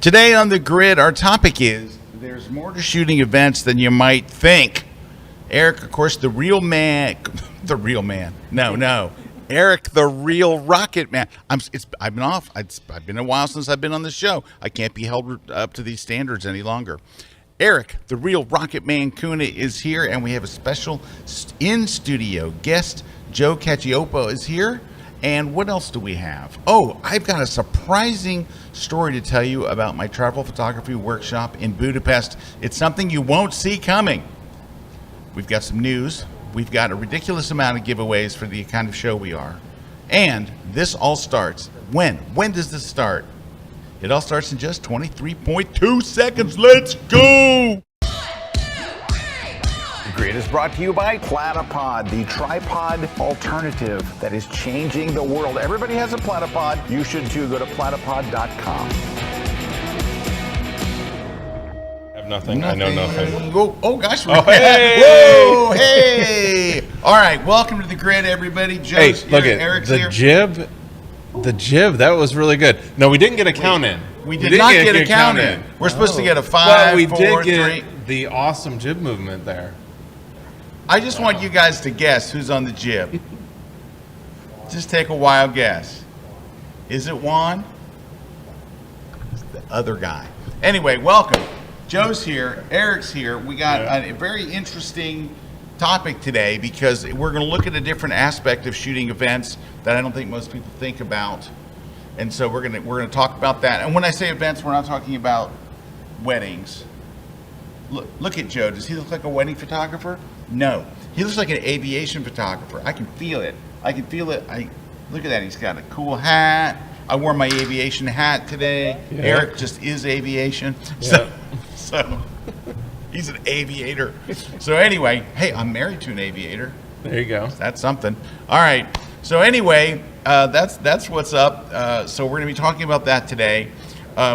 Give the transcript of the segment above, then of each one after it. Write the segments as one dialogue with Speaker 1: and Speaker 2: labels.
Speaker 1: Today on the grid, our topic is there's more to shooting events than you might think. Erik, of course, the real man. No. Erik, the real rocket man. I've been off. It's been a while since I've been on the show. I can't be held up to these standards any longer. Erik, the real rocket man KUNA, is here, and we have a special in-studio guest. Joe Caccioppo is here. And what else do we have? Oh, I've got a surprising story to tell you about my travel photography workshop in Budapest. It's something you won't see coming. We've got some news. We've got a ridiculous amount of giveaways for the kind of show we are. And this all starts when? When does this start? It all starts in just 23.2 seconds. Let's go!
Speaker 2: The Grid is brought to you by Platypod, the tripod alternative that is changing the world. Everybody has a Platypod. You should too. Go to platypod.com.
Speaker 3: Nothing. I know nothing.
Speaker 1: Oh gosh.
Speaker 3: Hey!
Speaker 1: Whoa, hey! All right, welcome to the Grid, everybody. Joe's
Speaker 3: Hey, look
Speaker 1: here,
Speaker 3: at
Speaker 1: Erik's
Speaker 3: the
Speaker 1: here.
Speaker 3: jib. The jib, that was really good. No, we didn't get a count in.
Speaker 1: We did not get a count in. We're supposed to get a 5,
Speaker 3: we
Speaker 1: 4,
Speaker 3: did
Speaker 1: 3.
Speaker 3: get the awesome jib movement there.
Speaker 1: I just want you guys to guess who's on the jib. Just take a wild guess. Is it Juan? It's the other guy. Anyway, welcome. Joe's here. Erik's here. We got a very interesting topic today because we're going to look at a different aspect of shooting events that I don't think most people think about. And so we're going to talk about that. And when I say events, we're not talking about weddings. Look at Joe. Does he look like a wedding photographer? No. He looks like an aviation photographer. I can feel it. Look at that. He's got a cool hat. I wore my aviation hat today.
Speaker 3: Yeah.
Speaker 1: Erik just is aviation.
Speaker 3: Yeah.
Speaker 1: So he's an aviator. So anyway, hey, I'm married to an aviator.
Speaker 3: There you go.
Speaker 1: That's something. All right. So anyway, that's what's up. So we're going to be talking about that today.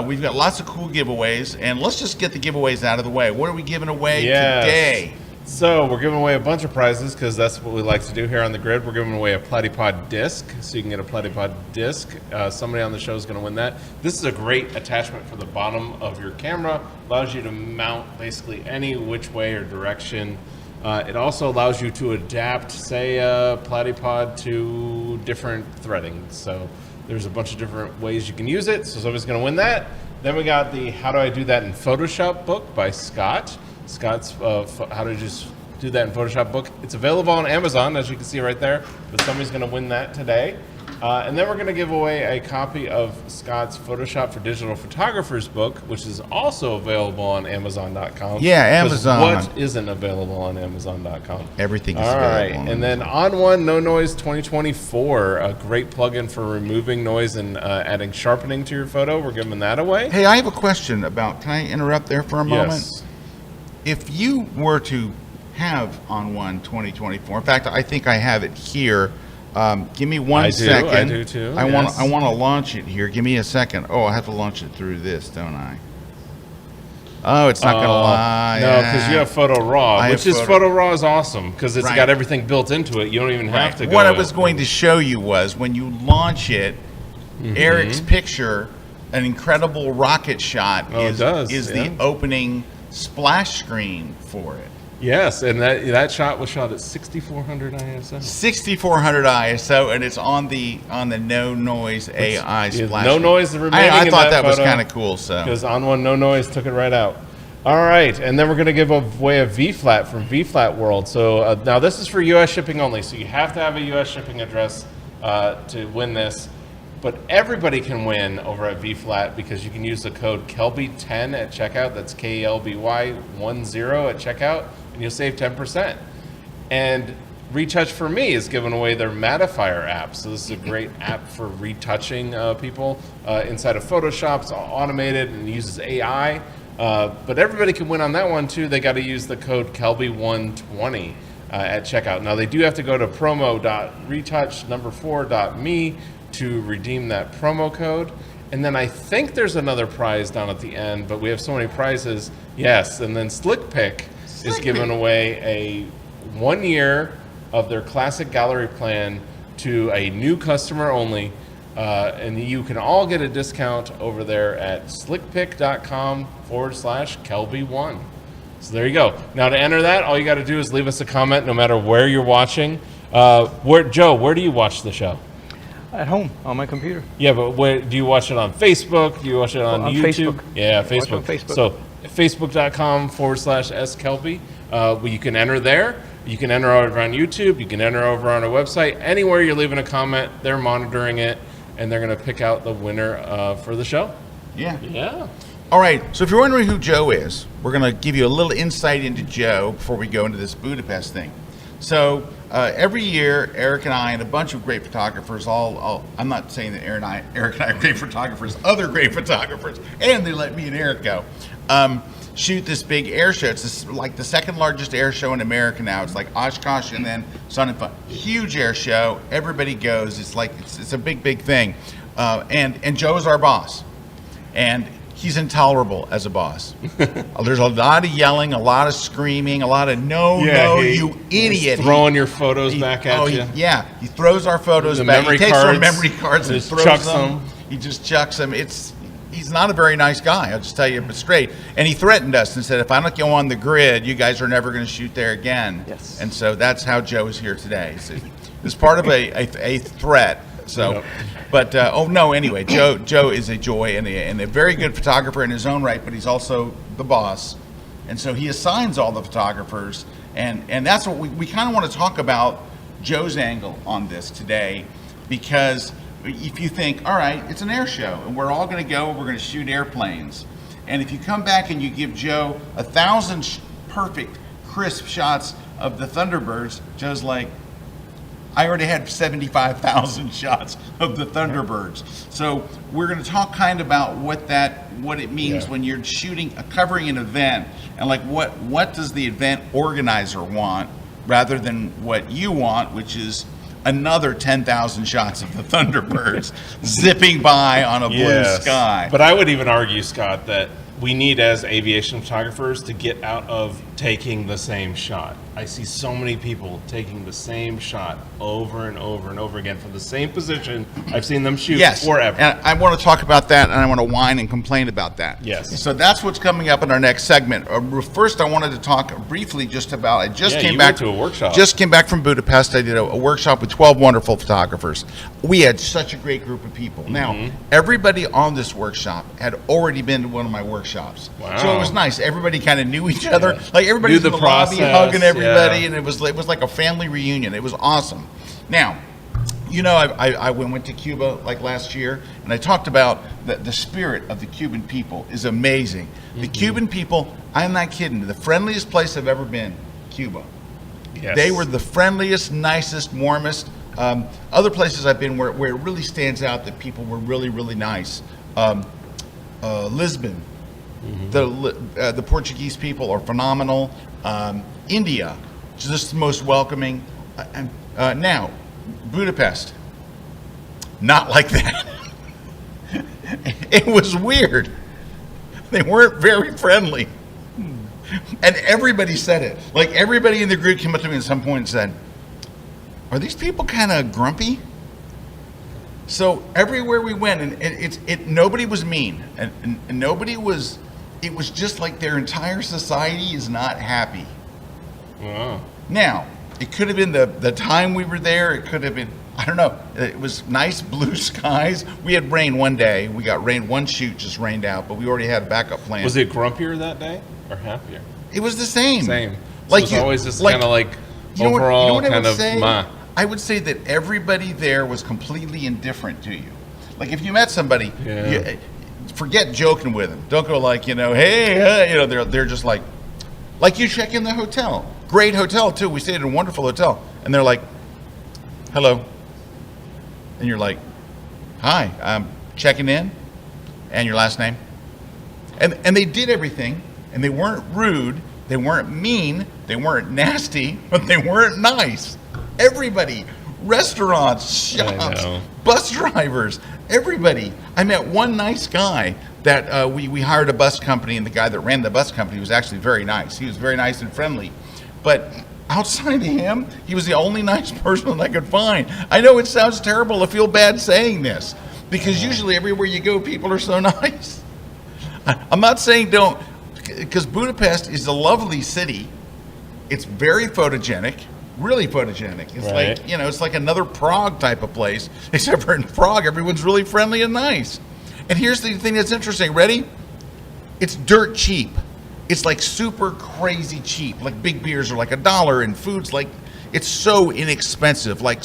Speaker 1: We've got lots of cool giveaways, and let's just get the giveaways out of the way. What are we giving away today?
Speaker 3: So we're giving away a bunch of prizes because that's what we like to do here on the Grid. We're giving away a Platypod disc, so you can get a Platypod disc. Somebody on the show is going to win that. This is a great attachment for the bottom of your camera. Allows you to mount basically any which way or direction. It also allows you to adapt, say, a Platypod to different threading. So there's a bunch of different ways you can use it. So somebody's going to win that. Then we got the How Do I Do That in Photoshop book by Scott. Scott's How to Just Do That in Photoshop book. It's available on Amazon, as you can see right there, but somebody's going to win that today. And then we're going to give away a copy of Scott's Photoshop for Digital Photographers book, which is also available on Amazon.com.
Speaker 1: Yeah, Amazon.
Speaker 3: What isn't available on Amazon.com?
Speaker 1: Everything is
Speaker 3: All right,
Speaker 1: available.
Speaker 3: and then On One No Noise 2024, a great plugin for removing noise and adding sharpening to your photo. We're giving that away.
Speaker 1: Hey, I have a question about, can I interrupt there for a moment?
Speaker 3: Yes.
Speaker 1: If you were to have On One 2024, in fact, I think I have it here. Give me one second.
Speaker 3: I do too.
Speaker 1: I want to launch it here. Give me a second. Oh, I have to launch it through this, don't I? Oh, it's not going to lie.
Speaker 3: No, because you have Photo Raw, which is
Speaker 1: Photo
Speaker 3: Raw is awesome because it's got everything built into it. You don't even have to go.
Speaker 1: What I was going to show you was when you launch it, Erik's picture, an incredible rocket shot, is the opening splash screen for it.
Speaker 3: Yes, and that shot was shot at 6400 ISO.
Speaker 1: 6400 ISO, and it's on the no noise AI splash.
Speaker 3: No noise remaining.
Speaker 1: I thought that was kind of cool. So
Speaker 3: because On One No Noise took it right out. All right, and then we're going to give away a V-Flat from V-Flat World. So now this is for U.S. shipping only, so you have to have a U.S. shipping address to win this. But everybody can win over at V-Flat because you can use the code KELBY10 at checkout. That's KELBY10 at checkout, and you'll save 10%. And Retouch for Me is giving away their Mattifier app. So this is a great app for retouching people inside of Photoshop. It's all automated and uses AI. But everybody can win on that one too. They got to use the code KELBY120 at checkout. Now they do have to go to promo.retouch4.me to redeem that promo code. And then I think there's another prize down at the end, but we have so many prizes. Yes, and then SlickPick is giving away a 1 year of their classic gallery plan to a new customer only And you can all get a discount over there at slickpick.com/KelbyOne. So there you go. Now to enter that, all you got to do is leave us a comment no matter where you're watching. Joe, where do you watch the show?
Speaker 4: At home on my computer.
Speaker 3: Yeah, but do you watch it on Facebook? Do you watch it on YouTube?
Speaker 4: Facebook.
Speaker 3: Yeah,
Speaker 4: Watch it on
Speaker 3: Facebook.
Speaker 4: Facebook.
Speaker 3: So facebook.com/skelby. You can enter there. You can enter over on YouTube. You can enter over on our website. Anywhere you're leaving a comment, they're monitoring it, and they're going to pick out the winner for the show.
Speaker 1: Yeah.
Speaker 3: Yeah.
Speaker 1: All right. So if you're wondering who Joe is, we're going to give you a little insight into Joe before we go into this Budapest thing. So every year, Erik and I and a bunch of great photographers, I'm not saying that Erik and I are great photographers, other great photographers, and they let me and Erik go, shoot this big air show. It's like the second largest air show in America now. It's like Oshkosh and then Sun and Fun. Huge air show. Everybody goes. It's like it's a big thing. And Joe is our boss, and he's intolerable as a boss. There's a lot of yelling, a lot of screaming, a lot of you idiot.
Speaker 3: Throwing your photos back at you.
Speaker 1: He throws our photos back. He takes our memory cards and
Speaker 3: just
Speaker 1: throws
Speaker 3: chucks
Speaker 1: them. He just chucks them. He's not a very nice guy, I'll just tell you straight. And he threatened us and said, if I don't go on the grid, you guys are never going to shoot there again.
Speaker 4: Yes.
Speaker 1: And so that's how Joe is here today. It's part of a threat. So,
Speaker 3: Yep.
Speaker 1: but anyway, Joe is a joy and a very good photographer in his own right, but he's also the boss. And so he assigns all the photographers, and that's what we kind of want to talk about Joe's angle on this today, because if you think, all right, it's an air show and we're all going to go, we're going to shoot airplanes. And if you come back and you give Joe 1,000 perfect, crisp shots of the Thunderbirds, Joe's like, I already had 75,000 shots of the Thunderbirds. So we're going to talk kind of about what it means when you're covering an event, and like what does the event organizer want rather than what you want, which is another 10,000 shots of the Thunderbirds zipping by on a blue sky.
Speaker 3: But I would even argue, Scott, that we need, as aviation photographers, to get out of taking the same shot. I see so many people taking the same shot over and over and over again from the same position. I've seen them shoot forever.
Speaker 1: And I want to talk about that, and I want to whine and complain about that.
Speaker 3: Yes.
Speaker 1: So that's what's coming up in our next segment. First, I wanted to talk briefly just about, I just came back
Speaker 3: to a workshop.
Speaker 1: Just came back from Budapest. I did a workshop with 12 wonderful photographers. We had such a great group of people. Now, everybody on this workshop had already been to one of my workshops.
Speaker 3: Wow.
Speaker 1: So it was nice. Everybody kind of knew each other. Like everybody
Speaker 3: Knew
Speaker 1: was
Speaker 3: the
Speaker 1: in the lobby hugging everybody, and it was like a family reunion. It was awesome. Now, you know, I went to Cuba like last year, and I talked about the spirit of the Cuban people is amazing. The Cuban people, I'm not kidding, the friendliest place I've ever been, Cuba.
Speaker 3: Yes.
Speaker 1: They were the friendliest, nicest, warmest. Other places I've been where it really stands out that people were really, really nice. Lisbon, the Portuguese people are phenomenal. India, just the most welcoming. Now, Budapest, not like that. It was weird. They weren't very friendly. And everybody said it. Like everybody in the group came up to me at some point and said, are these people kind of grumpy? So everywhere we went, and nobody was mean, and nobody was, it was just like their entire society is not happy.
Speaker 3: Wow.
Speaker 1: Now, it could have been the time we were there, it could have been, I don't know, it was nice blue skies. We had rain one day, we got rain, one shoot just rained out, but we already had a backup plan.
Speaker 3: Was it grumpier that day or happier?
Speaker 1: It was the same.
Speaker 3: Same. So
Speaker 1: Like
Speaker 3: it was
Speaker 1: you-
Speaker 3: always just
Speaker 1: like-
Speaker 3: kind of like
Speaker 1: You know what-
Speaker 3: overall
Speaker 1: you know what I
Speaker 3: kind
Speaker 1: would
Speaker 3: of
Speaker 1: say?
Speaker 3: meh.
Speaker 1: I would say that everybody there was completely indifferent to you. Like if you met somebody, forget joking with them. Don't go like, hey, they're just like you check in the hotel. Great hotel too. We stayed in a wonderful hotel. And they're like, hello. And you're like, hi, I'm checking in. And your last name. And they did everything, and they weren't rude, they weren't mean, they weren't nasty, but they weren't nice. Everybody, restaurants, shops, bus drivers, everybody. I met one nice guy that we hired a bus company, and the guy that ran the bus company was actually very nice. He was very nice and friendly. But outside of him, he was the only nice person I could find. I know it sounds terrible. I feel bad saying this because usually everywhere you go, people are so nice. I'm not saying don't, because Budapest is a lovely city. It's very photogenic, really photogenic. It's
Speaker 3: Right.
Speaker 1: like, it's like another Prague type of place, except for in Prague, everyone's really friendly and nice. And here's the thing that's interesting. Ready? It's dirt cheap. It's like super crazy cheap. Like big beers are like $1 and food's like, it's so inexpensive, Like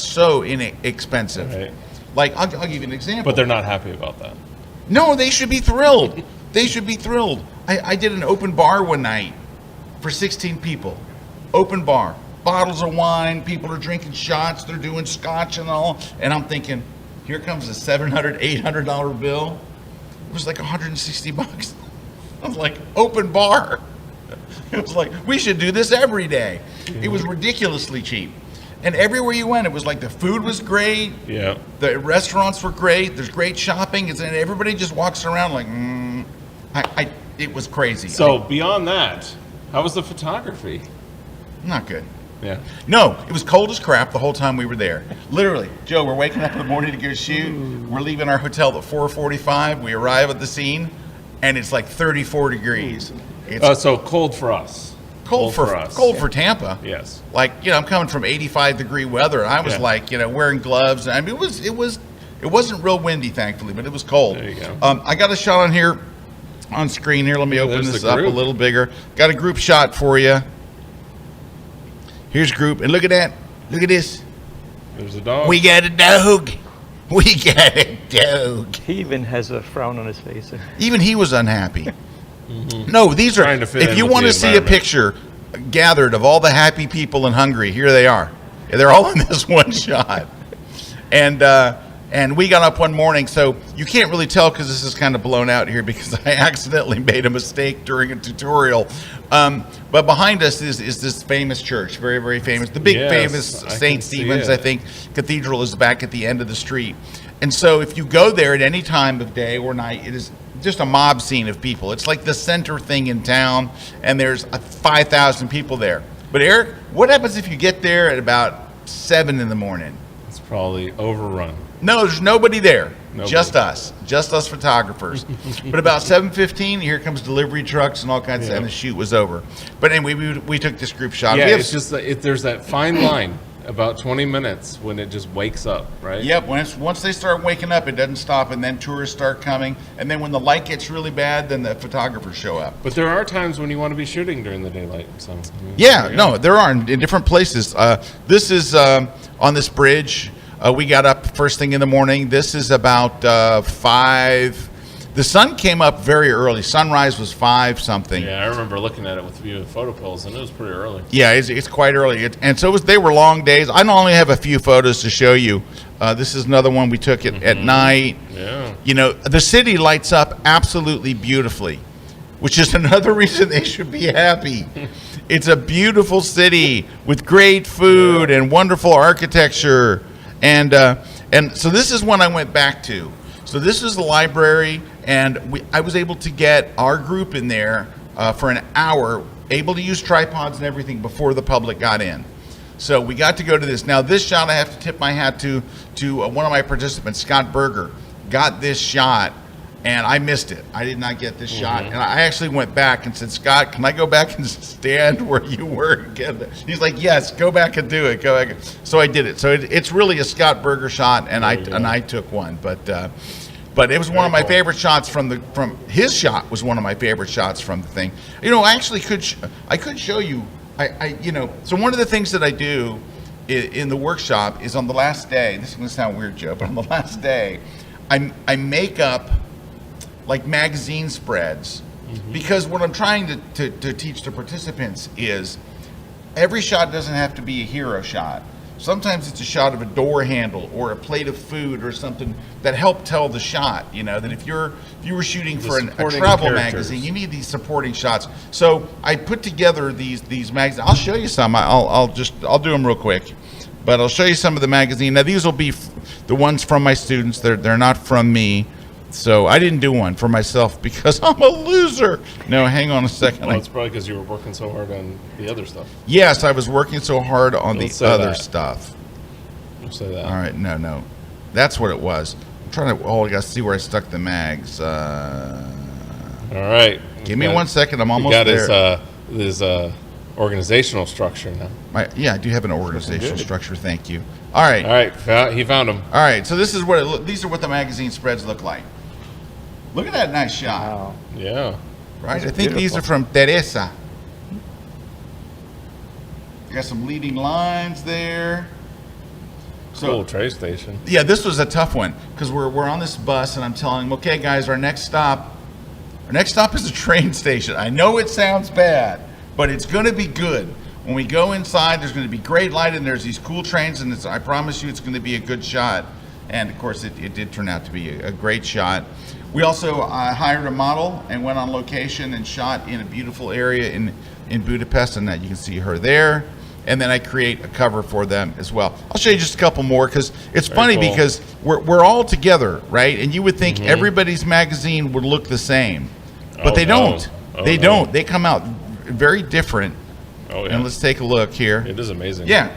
Speaker 1: I'll give you an example.
Speaker 3: But they're not happy about that.
Speaker 1: No, they should be thrilled. They should be thrilled. I did an open bar one night for 16 people. Open bar. Bottles of wine. People are drinking shots. They're doing scotch and all. And I'm thinking, here comes a $700, $800 bill. It was like $160. I was like, open bar. It was like, we should do this every day. It was ridiculously cheap. And everywhere you went, it was like the food was great.
Speaker 3: Yeah.
Speaker 1: The restaurants were great. There's great shopping. And everybody just walks around like, it was crazy.
Speaker 3: So beyond that, how was the photography?
Speaker 1: Not good.
Speaker 3: Yeah.
Speaker 1: No, it was cold as crap the whole time we were there. Literally, Joe, we're waking up in the morning to go shoot. We're leaving our hotel at 4:45. We arrive at the scene, and it's like 34 degrees. It's
Speaker 3: So cold for us.
Speaker 1: cold for
Speaker 3: us.
Speaker 1: Cold for Tampa.
Speaker 3: Yes.
Speaker 1: Like, I'm coming from 85-degree weather, and I was
Speaker 3: Yeah.
Speaker 1: like, wearing gloves. I mean, it wasn't real windy, thankfully, but it was cold.
Speaker 3: There you go.
Speaker 1: I got a shot on here, on screen here. Let me open
Speaker 3: there's
Speaker 1: this
Speaker 3: the
Speaker 1: up a
Speaker 3: group.
Speaker 1: little bigger. Got a group shot for you. Here's group, and look at that. Look at this.
Speaker 3: There's a dog.
Speaker 1: We got a dog. We got a dog.
Speaker 4: He even has a frown on his face.
Speaker 1: Even he was unhappy. No, these are.
Speaker 3: Trying to fit
Speaker 1: If
Speaker 3: in
Speaker 1: you
Speaker 3: with
Speaker 1: want
Speaker 3: the
Speaker 1: to see a
Speaker 3: environment.
Speaker 1: picture gathered of all the happy people in Hungary, here they are. They're all in this one shot. And we got up one morning, so you can't really tell because this is kind of blown out here because I accidentally made a mistake during a tutorial. But behind us is this famous church, very, very famous. The big
Speaker 3: Yes,
Speaker 1: famous
Speaker 3: I can
Speaker 1: St.
Speaker 3: see
Speaker 1: Stephen's,
Speaker 3: it.
Speaker 1: I think, cathedral is back at the end of the street. And so if you go there at any time of day or night, it is just a mob scene of people. It's like the center thing in town, and there's 5,000 people there. But Eric, what happens if you get there at about 7 in the morning?
Speaker 3: It's probably overrun.
Speaker 1: No, there's nobody there.
Speaker 3: Nobody.
Speaker 1: Just us photographers. But about 7:15, here comes delivery trucks and all kinds of,
Speaker 3: Yeah.
Speaker 1: and the shoot was over. But anyway, we took this group shot.
Speaker 3: Yeah,
Speaker 1: We have-
Speaker 3: it's just that there's that fine line about 20 minutes when it just wakes up, right?
Speaker 1: Yep, once they start waking up, it doesn't stop, and then tourists start coming. And then when the light gets really bad, then the photographers show up.
Speaker 3: But there are times when you want to be shooting during the daylight. So
Speaker 1: Yeah,
Speaker 3: there you
Speaker 1: no,
Speaker 3: go.
Speaker 1: there are in different places. This is on this bridge. We got up first thing in the morning. This is about 5. The sun came up very early. Sunrise was 5 something.
Speaker 3: Yeah, I remember looking at it with viewing photo pills, and it was pretty early.
Speaker 1: Yeah, it's quite early. And so they were long days. I only have a few photos to show you. This is another one we took at night.
Speaker 3: Yeah.
Speaker 1: The city lights up absolutely beautifully, which is another reason they should be happy. It's a beautiful city with great food and wonderful architecture. And so this is one I went back to. So this is the library, and I was able to get our group in there for an hour, able to use tripods and everything before the public got in. So we got to go to this. Now this shot I have to tip my hat to one of my participants, Scott Berger, got this shot, and I missed it. I did not get this shot. And I actually went back and said, Scott, can I go back and stand where you were and get it? He's like, yes, go back and do it. Go back. So I did it. So it's really a Scott Berger shot, and I took one. But it was one of my favorite shots from his shot was one of my favorite shots from the thing. I actually could show you. So one of the things that I do in the workshop is on the last day. This is going to sound weird, Joe, but on the last day, I make up like magazine spreads, because what I'm trying to teach the participants is every shot doesn't have to be a hero shot. Sometimes it's a shot of a door handle or a plate of food or something that help tell the shot. That if you were shooting for a
Speaker 3: supporting
Speaker 1: travel
Speaker 3: characters.
Speaker 1: magazine, you need these supporting shots. So I put together these magazines. I'll show you some. I'll do them real quick, but I'll show you some of the magazine. Now these will be the ones from my students. They're not from me. So I didn't do one for myself because I'm a loser. No, hang on a second.
Speaker 3: Well, it's probably because you were working so hard on the other stuff.
Speaker 1: Yes, I was working so hard on
Speaker 3: Don't
Speaker 1: the
Speaker 3: say
Speaker 1: other
Speaker 3: that.
Speaker 1: stuff.
Speaker 3: Don't say that.
Speaker 1: All right, no. That's what it was. I'm trying to, I got to see where I stuck the mags.
Speaker 3: All right.
Speaker 1: Give me 1 second. I'm almost
Speaker 3: got
Speaker 1: there.
Speaker 3: his organizational structure now.
Speaker 1: Yeah, I do have an organizational structure. Thank you. All right.
Speaker 3: All right, he found him.
Speaker 1: All right, so this is what these are what the magazine spreads look like. Look at that nice shot.
Speaker 4: Wow.
Speaker 3: Yeah.
Speaker 1: Right? I think these are from Teresa. You got some leading lines there. So,
Speaker 3: Cool train station.
Speaker 1: yeah, this was a tough one because we're on this bus and I'm telling them, okay, guys, our next stop is a train station. I know it sounds bad, but it's going to be good. When we go inside, there's going to be great light and there's these cool trains, and I promise you it's going to be a good shot. And of course, it did turn out to be a great shot. We also hired a model and went on location and shot in a beautiful area in Budapest, and that you can see her there. And then I create a cover for them as well. I'll show you just a couple more because it's funny
Speaker 3: cool.
Speaker 1: because we're all together, right? And you would think everybody's magazine would look the same, but they don't. They don't. They come out very different.
Speaker 3: Oh yeah.
Speaker 1: And let's take a look here.
Speaker 3: It is amazing.
Speaker 1: Yeah,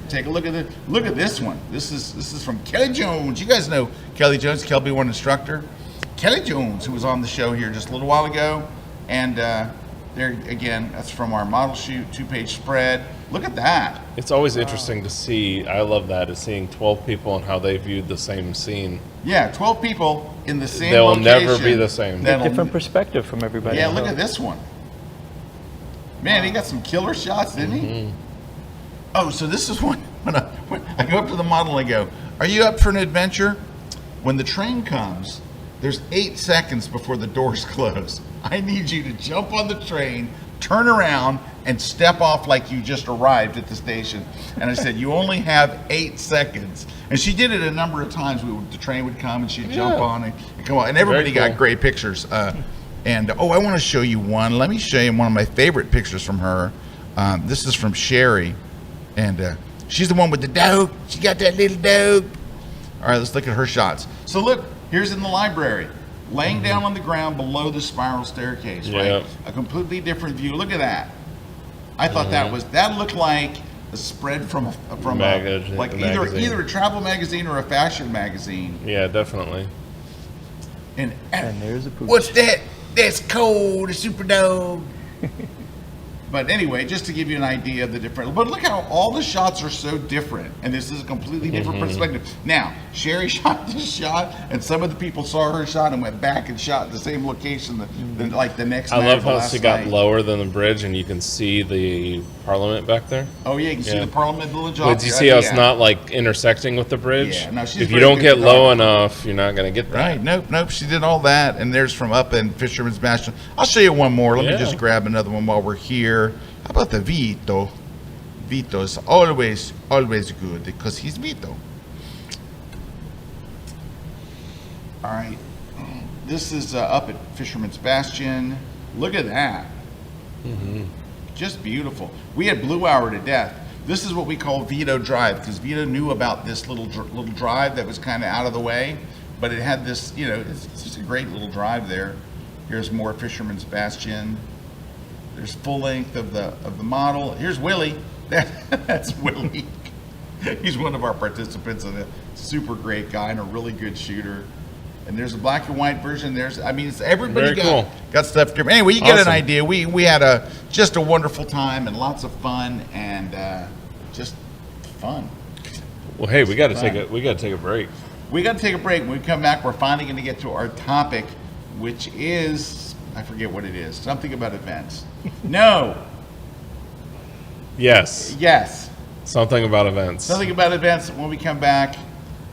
Speaker 1: take a look at it. Look at this one. This is from Kelly Jones. You guys know Kelly Jones, KelbyOne instructor. Kelly Jones, who was on the show here just a little while ago, and there again, that's from our model shoot, 2-page spread. Look at that.
Speaker 3: It's always interesting to see. I love that, is seeing 12 people and how they viewed the same scene.
Speaker 1: Yeah, 12 people in the same
Speaker 3: They'll
Speaker 1: location.
Speaker 3: never be the same.
Speaker 4: Different perspective from everybody.
Speaker 1: Yeah, look at this one. Man, he got some killer shots, didn't he? Oh, so this is when I go up to the model and I go, are you up for an adventure? When the train comes, there's 8 seconds before the doors close. I need you to jump on the train, turn around, and step off like you just arrived at the station. And I said, you only have 8 seconds. And she did it a number of times. The train would come and she'd jump on and come on. And everybody
Speaker 3: Very cool.
Speaker 1: got great pictures. And I want to show you one. Let me show you one of my favorite pictures from her. This is from Sherry, and she's the one with the dog. She got that little dog. All right, let's look at her shots. So look, here's in the library, laying down on the ground below the spiral staircase.
Speaker 3: Yeah.
Speaker 1: Right, a completely different view. Look at that. I thought that looked like a spread from either a travel magazine or a fashion magazine.
Speaker 3: Yeah, definitely.
Speaker 1: And
Speaker 4: there's a pooch.
Speaker 1: what's that? That's cold, a super dog. But anyway, just to give you an idea of the different, but look how all the shots are so different, and this is a completely different perspective. Now, Sherry shot this shot, and some of the people saw her shot and went back and shot the same location like the next night.
Speaker 3: I love
Speaker 1: or the
Speaker 3: how
Speaker 1: last
Speaker 3: she got
Speaker 1: night.
Speaker 3: lower than the bridge, and you can see the Parliament back there.
Speaker 1: Oh yeah, you can see
Speaker 3: Yeah.
Speaker 1: the Parliament Village.
Speaker 3: But you see how it's not like intersecting with the bridge?
Speaker 1: Yeah, no, she's
Speaker 3: if you
Speaker 1: very
Speaker 3: don't
Speaker 1: good
Speaker 3: get
Speaker 1: at
Speaker 3: low
Speaker 1: that.
Speaker 3: enough, you're not going to get that.
Speaker 1: Right, nope, she did all that, and there's from up in Fisherman's Bastion. I'll show you one more. Let me
Speaker 3: Yeah.
Speaker 1: just grab another one while we're here. How about the Vito? Vito is always good because he's Vito. All right, this is up at Fisherman's Bastion. Look at that. Just beautiful. We had Blue Hour to death. This is what we call Vito Drive because Vito knew about this little drive that was kind of out of the way, but it had this, it's just a great little drive there. Here's more Fisherman's Bastion. There's full length of the model. Here's Willie. That's Willie. He's one of our participants and a super great guy and a really good shooter. And there's a black and white version. It's everybody
Speaker 3: Very cool.
Speaker 1: got stuff different. Anyway, you get an
Speaker 3: Awesome.
Speaker 1: idea. We had just a wonderful time and lots of fun and just fun.
Speaker 3: Well, hey, we got to
Speaker 1: Fine.
Speaker 3: take a break.
Speaker 1: We got to take a break. When we come back, we're finally going to get to our topic, which is, I forget what it is. Something about events. No.
Speaker 3: Yes.
Speaker 1: Yes.
Speaker 3: Something about events.
Speaker 1: Something about events when we come back.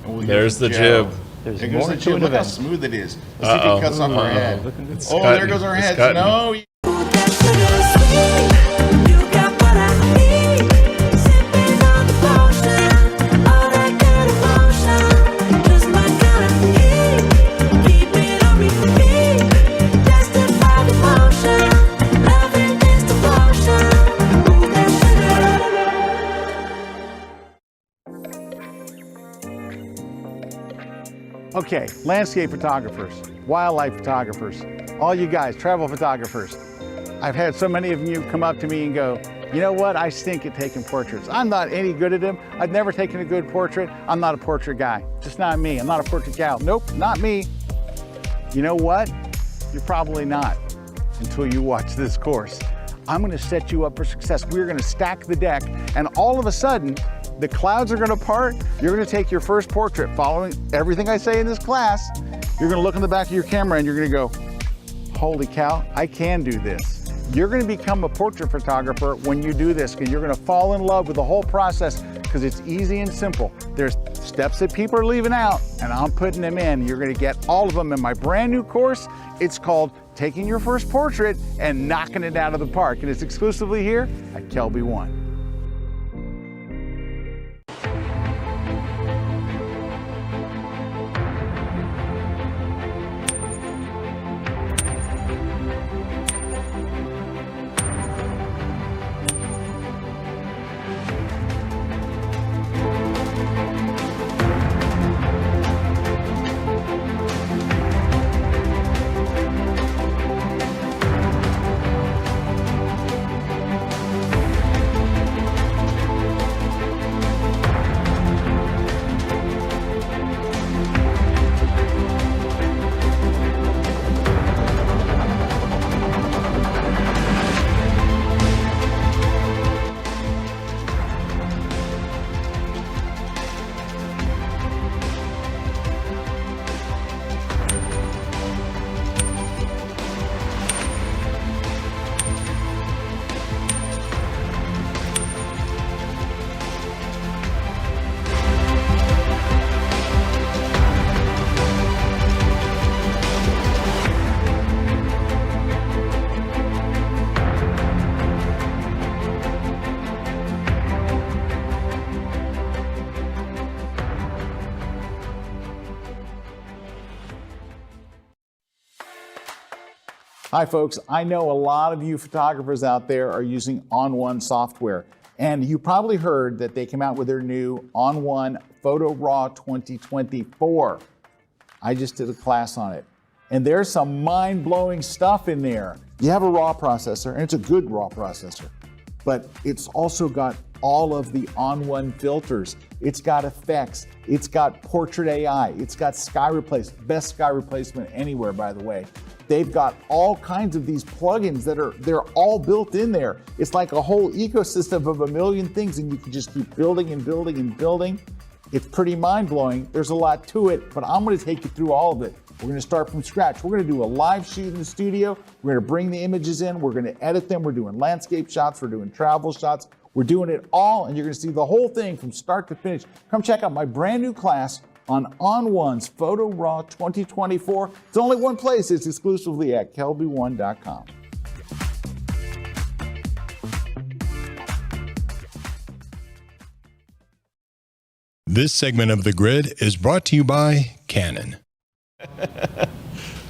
Speaker 1: And we'll hear
Speaker 3: There's
Speaker 1: from
Speaker 3: the
Speaker 1: Joe.
Speaker 3: jib.
Speaker 4: There's
Speaker 1: There goes
Speaker 4: more
Speaker 1: the
Speaker 4: to
Speaker 1: jib.
Speaker 4: an
Speaker 1: Look how
Speaker 4: event.
Speaker 1: smooth it is. Let's see if it cuts off our head.
Speaker 4: Looking good.
Speaker 3: It's
Speaker 1: Oh, there
Speaker 3: cutting.
Speaker 1: goes our
Speaker 3: It's
Speaker 1: heads.
Speaker 3: cutting.
Speaker 1: No.
Speaker 5: Okay, landscape photographers, wildlife photographers, all you guys, travel photographers. I've had so many of you come up to me and go, you know what, I stink at taking portraits. I'm not any good at them. I've never taken a good portrait. I'm not a portrait guy. Just not me. I'm not a portrait gal. Nope, not me. You know what? You're probably not until you watch this course. I'm gonna set you up for success. We're gonna stack the deck, and all of a sudden, the clouds are gonna part. You're gonna take your first portrait following everything I say in this class. You're gonna look in the back of your camera and you're gonna go, holy cow, I can do this. You're gonna become a portrait photographer when you do this, because you're gonna fall in love with the whole process, because it's easy and simple. There's steps that people are leaving out, and I'm putting them in. You're gonna get all of them in my brand new course. It's called Taking Your First Portrait and Knocking It Out of the Park, and it's exclusively here at KelbyOne. Hi folks, I know a lot of you photographers out there are using ON1 software, and you probably heard that they came out with their new ON1 Photo Raw 2024. I just did a class on it, and there's some mind-blowing stuff in there. You have a RAW processor, and it's a good RAW processor, but it's also got all of the ON1 filters. It's got effects, it's got portrait AI, it's got sky replacement, best sky replacement anywhere, by the way. They've got all kinds of these plugins they're all built in there. It's like a whole ecosystem of a million things, and you can just keep building and building and building. It's pretty mind-blowing. There's a lot to it, but I'm gonna take you through all of it. We're gonna start from scratch. We're gonna do a live shoot in the studio. We're gonna bring the images in. We're gonna edit them. We're doing landscape shots. We're doing travel shots. We're doing it all, and you're gonna see the whole thing from start to finish. Come check out my brand new class on ON1's Photo Raw 2024. It's only one place. It's exclusively at KelbyOne.com.
Speaker 6: This segment of The Grid is brought to you by Canon.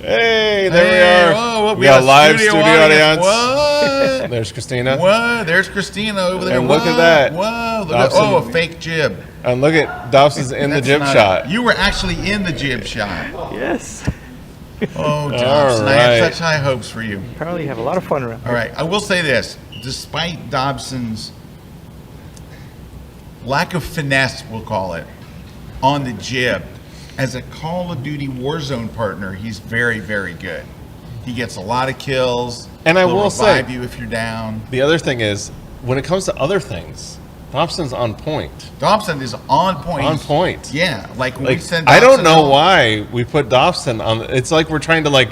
Speaker 3: Hey, there we are.
Speaker 1: Whoa,
Speaker 3: we got a live studio audience.
Speaker 1: What?
Speaker 3: There's Christina.
Speaker 1: What? There's Christina over there.
Speaker 3: And look at that.
Speaker 1: Whoa.
Speaker 3: Dobson.
Speaker 1: A fake jib.
Speaker 3: And look at Dobson's in the
Speaker 1: That's
Speaker 3: jib
Speaker 1: not-
Speaker 3: shot.
Speaker 1: You were actually in the jib shot.
Speaker 4: Yes.
Speaker 1: Oh, Dobson, I
Speaker 3: right.
Speaker 1: have such high hopes for you.
Speaker 4: Apparently you have a lot of fun around.
Speaker 1: All right, I will say this. Despite Dobson's lack of finesse, we'll call it, on the jib, as a Call of Duty Warzone partner, he's very, very good. He gets a lot of kills.
Speaker 3: And I
Speaker 1: He'll
Speaker 3: will say-
Speaker 1: revive you if you're down.
Speaker 3: The other thing is, when it comes to other things, Dobson's on point.
Speaker 1: Dobson is on point.
Speaker 3: On point.
Speaker 1: Yeah, like when we
Speaker 3: Like,
Speaker 1: send
Speaker 3: I don't
Speaker 1: Dobson
Speaker 3: know
Speaker 1: out-
Speaker 3: why we put Dobson on. It's like we're trying to like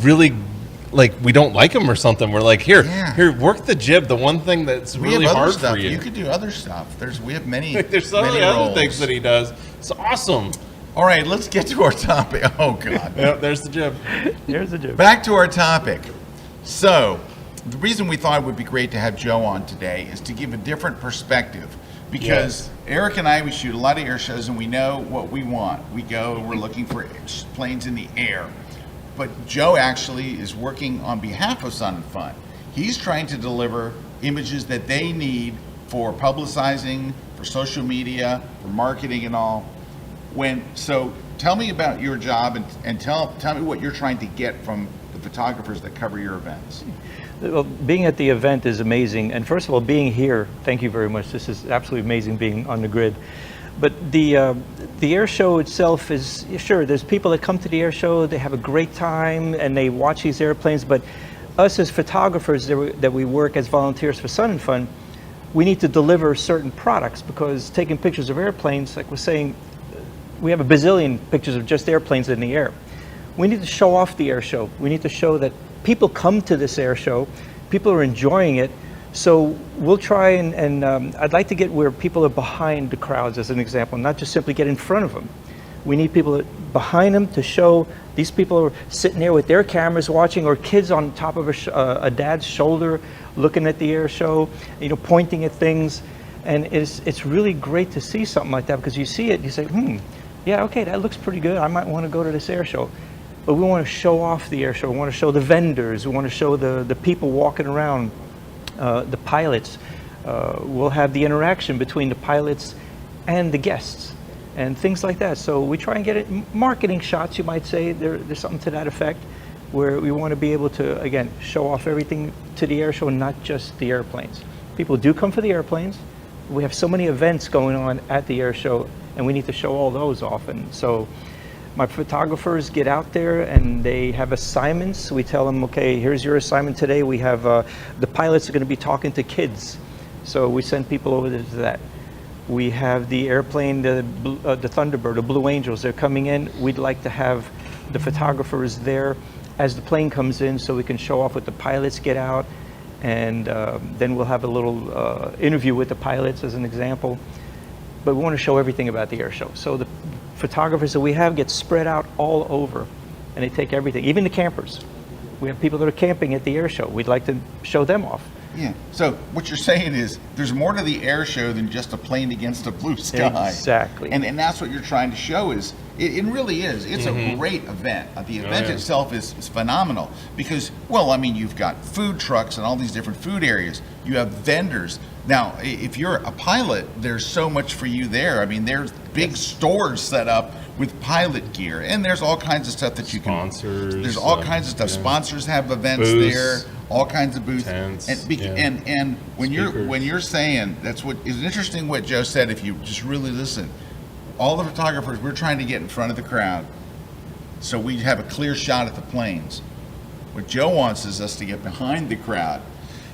Speaker 3: really, like we don't like him or something. We're like, here, work the jib. The one thing that's
Speaker 1: We
Speaker 3: really
Speaker 1: have other
Speaker 3: hard
Speaker 1: stuff.
Speaker 3: for you.
Speaker 1: You could do other stuff. We have many.
Speaker 3: There's so many
Speaker 1: many
Speaker 3: other
Speaker 1: roles.
Speaker 3: things that he does. It's awesome.
Speaker 1: All right, let's get to our topic. Oh God.
Speaker 3: Yep, there's the jib.
Speaker 4: Here's the joke.
Speaker 1: Back to our topic. So, the reason we thought it would be great to have Joe on today is to give a different perspective. Because Erik and I, we shoot a lot of air shows and we know what we want. We go and we're looking for planes in the air. But Joe actually is working on behalf of Sun and Fun. He's trying to deliver images that they need for publicizing, for social media, for marketing and all. So tell me about your job and tell me what you're trying to get from the photographers that cover your events.
Speaker 4: Well, being at the event is amazing. And first of all, being here, thank you very much. This is absolutely amazing being on the grid. But the air show itself is, sure, there's people that come to the air show, they have a great time and they watch these airplanes, but us as photographers that we work as volunteers for Sun and Fun, we need to deliver certain products, because taking pictures of airplanes, like we're saying, we have a bazillion pictures of just airplanes in the air. We need to show off the air show. We need to show that people come to this air show, people are enjoying it. So we'll try and I'd like to get where people are behind the crowds, as an example, not just simply get in front of them. We need people behind them to show these people are sitting there with their cameras watching, or kids on top of a dad's shoulder looking at the air show, you know, pointing at things. And it's really great to see something like that, because you see it, you say, yeah, okay, that looks pretty good. I might want to go to this air show. But we want to show off the air show. We want to show the vendors. We want to show the people walking around. The pilots, we'll have the interaction between the pilots and the guests and things like that. So we try and get it, marketing shots, you might say, there's something to that effect, where we want to be able to, again, show off everything to the air show, not just the airplanes. People do come for the airplanes. We have so many events going on at the air show, and we need to show all those off. And so my photographers get out there and they have assignments. We tell them, okay, here's your assignment today. We have, the pilots are going to be talking to kids. So we send people over to that. We have the airplane, the Thunderbird, the Blue Angels, they're coming in. We'd like to have the photographers there as the plane comes in, so we can show off what the pilots get out. And then we'll have a little interview with the pilots as an example. But we want to show everything about the air show. So the photographers that we have get spread out all over, and they take everything, even the campers. We have people that are camping at the air show. We'd like to show them off.
Speaker 1: Yeah. So what you're saying is there's more to the air show than just a plane against a blue sky.
Speaker 4: Exactly.
Speaker 1: And that's what you're trying to show is, it really is. It's a great event. The event itself is phenomenal because, well, I mean, you've got food trucks and all these different food areas. You have vendors. Now, if you're a pilot, there's so much for you there. I mean, there's big stores set up with pilot gear, and there's all kinds of stuff that you
Speaker 3: Sponsors,
Speaker 1: can. There's all kinds of stuff.
Speaker 3: Yeah.
Speaker 1: Sponsors have events
Speaker 3: Booths,
Speaker 1: there, all kinds of booths.
Speaker 3: tents,
Speaker 1: And when
Speaker 3: Speakers.
Speaker 1: you're saying, that's what is interesting. What Joe said, if you just really listen, all the photographers, we're trying to get in front of the crowd, so we have a clear shot at the planes. What Joe wants is us to get behind the crowd.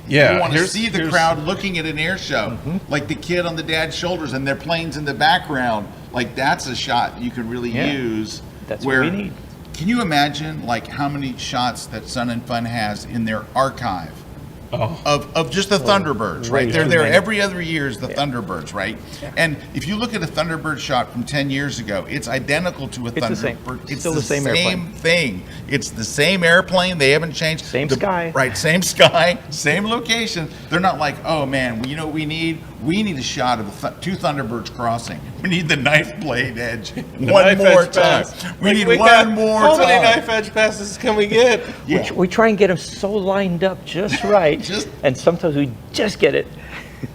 Speaker 3: Yeah,
Speaker 1: You want to see the crowd looking at an air show, like the kid on the dad's shoulders and their planes in the background. Like that's a shot you can really use.
Speaker 4: That's what we need.
Speaker 1: Can you imagine like how many shots that Sun and Fun has in their archive of just the Thunderbirds, right?
Speaker 4: way
Speaker 1: They're
Speaker 4: too
Speaker 1: there
Speaker 4: many.
Speaker 1: every other year is the Thunderbirds, right? And if you look at a Thunderbird shot from 10 years ago, it's identical to a
Speaker 4: It's the same.
Speaker 1: Thunderbird.
Speaker 4: It's still the same airplane.
Speaker 1: thing. It's the same airplane. They haven't changed.
Speaker 4: Same sky.
Speaker 1: Right, same sky, same location. They're not like, oh man, you know what we need? We need a shot of two Thunderbirds crossing. We need the knife blade edge one more time. We need one more time.
Speaker 3: How many knife edge passes can we get?
Speaker 1: Yeah.
Speaker 4: We try and get them so lined up just right, and sometimes we just get it.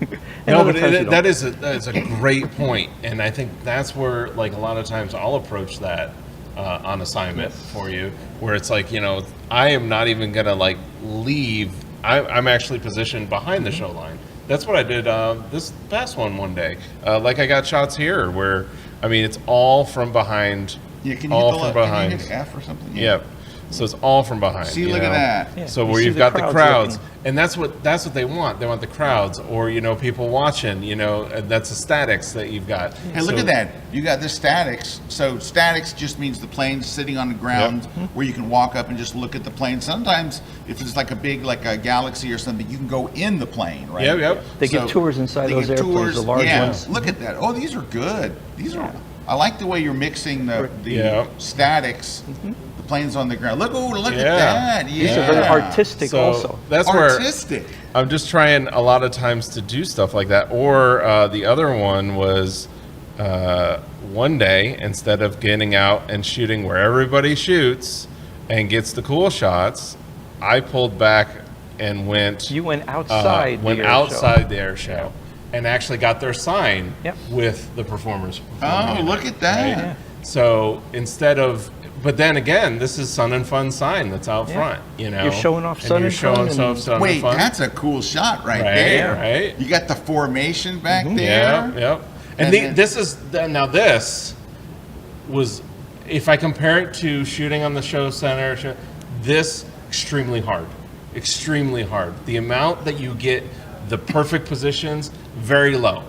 Speaker 4: And
Speaker 3: No,
Speaker 4: other
Speaker 3: but
Speaker 4: times we don't.
Speaker 3: that is a great point, and I think that's where, like, a lot of times I'll approach that on assignment for you, where it's like, you know, I am not even gonna like leave. I'm actually positioned behind the show line. That's what I did this past one day. Like I got shots here where, I mean, it's all from behind.
Speaker 1: Yeah, can you
Speaker 3: all
Speaker 1: hit
Speaker 3: from
Speaker 1: the
Speaker 3: behind.
Speaker 1: Can you hit F or something?
Speaker 3: Yep. So it's all from behind.
Speaker 1: See,
Speaker 3: you
Speaker 1: look
Speaker 3: know?
Speaker 1: at that.
Speaker 4: Yeah.
Speaker 3: So
Speaker 4: You
Speaker 3: where
Speaker 4: see
Speaker 3: you've
Speaker 4: the
Speaker 3: got the
Speaker 4: crowds
Speaker 3: crowds,
Speaker 4: looking.
Speaker 3: and that's what they want. They want the crowds, or, you know, people watching. You know, that's the statics that you've got.
Speaker 1: Hey, look at that. You got the statics. So statics just means the plane's sitting on the ground where you can walk up and just look at the plane. Sometimes if it's like a big, like a Galaxy or something, you can go in the plane, right?
Speaker 3: Yep.
Speaker 4: They get tours inside
Speaker 1: they
Speaker 4: those
Speaker 1: get
Speaker 4: airplanes,
Speaker 1: tours.
Speaker 4: the large
Speaker 1: Yeah,
Speaker 4: ones.
Speaker 1: look at that. Oh, these are good. These are. I like the way you're mixing the
Speaker 3: Yeah.
Speaker 1: statics. The plane's on the ground. Look at
Speaker 3: Yeah.
Speaker 1: that.
Speaker 4: These
Speaker 1: Yeah.
Speaker 4: are very artistic
Speaker 3: So
Speaker 4: also.
Speaker 3: that's where
Speaker 1: Artistic.
Speaker 3: I'm just trying a lot of times to do stuff like that. Or the other one was one day, instead of getting out and shooting where everybody shoots and gets the cool shots, I pulled back and went.
Speaker 4: You went outside the air show.
Speaker 3: outside the air show and actually got their sign
Speaker 4: Yep.
Speaker 3: with the performers.
Speaker 1: Oh, look at that.
Speaker 3: Right? So instead of, but then again, this is Sun and Fun sign that's out
Speaker 4: Yeah.
Speaker 3: front. You know,
Speaker 4: You're showing off Sun
Speaker 3: you're
Speaker 4: and Fun
Speaker 3: showing
Speaker 4: and-
Speaker 3: off Sun and
Speaker 1: Wait,
Speaker 3: Fun.
Speaker 1: that's a cool shot right,
Speaker 3: Right,
Speaker 1: there.
Speaker 3: right.
Speaker 1: You got the formation back there.
Speaker 3: Yep, yep. And,
Speaker 1: And then-
Speaker 3: this is now this was, if I compare it to shooting on the show center, this extremely hard, extremely hard. The amount that you get, the perfect positions, very low.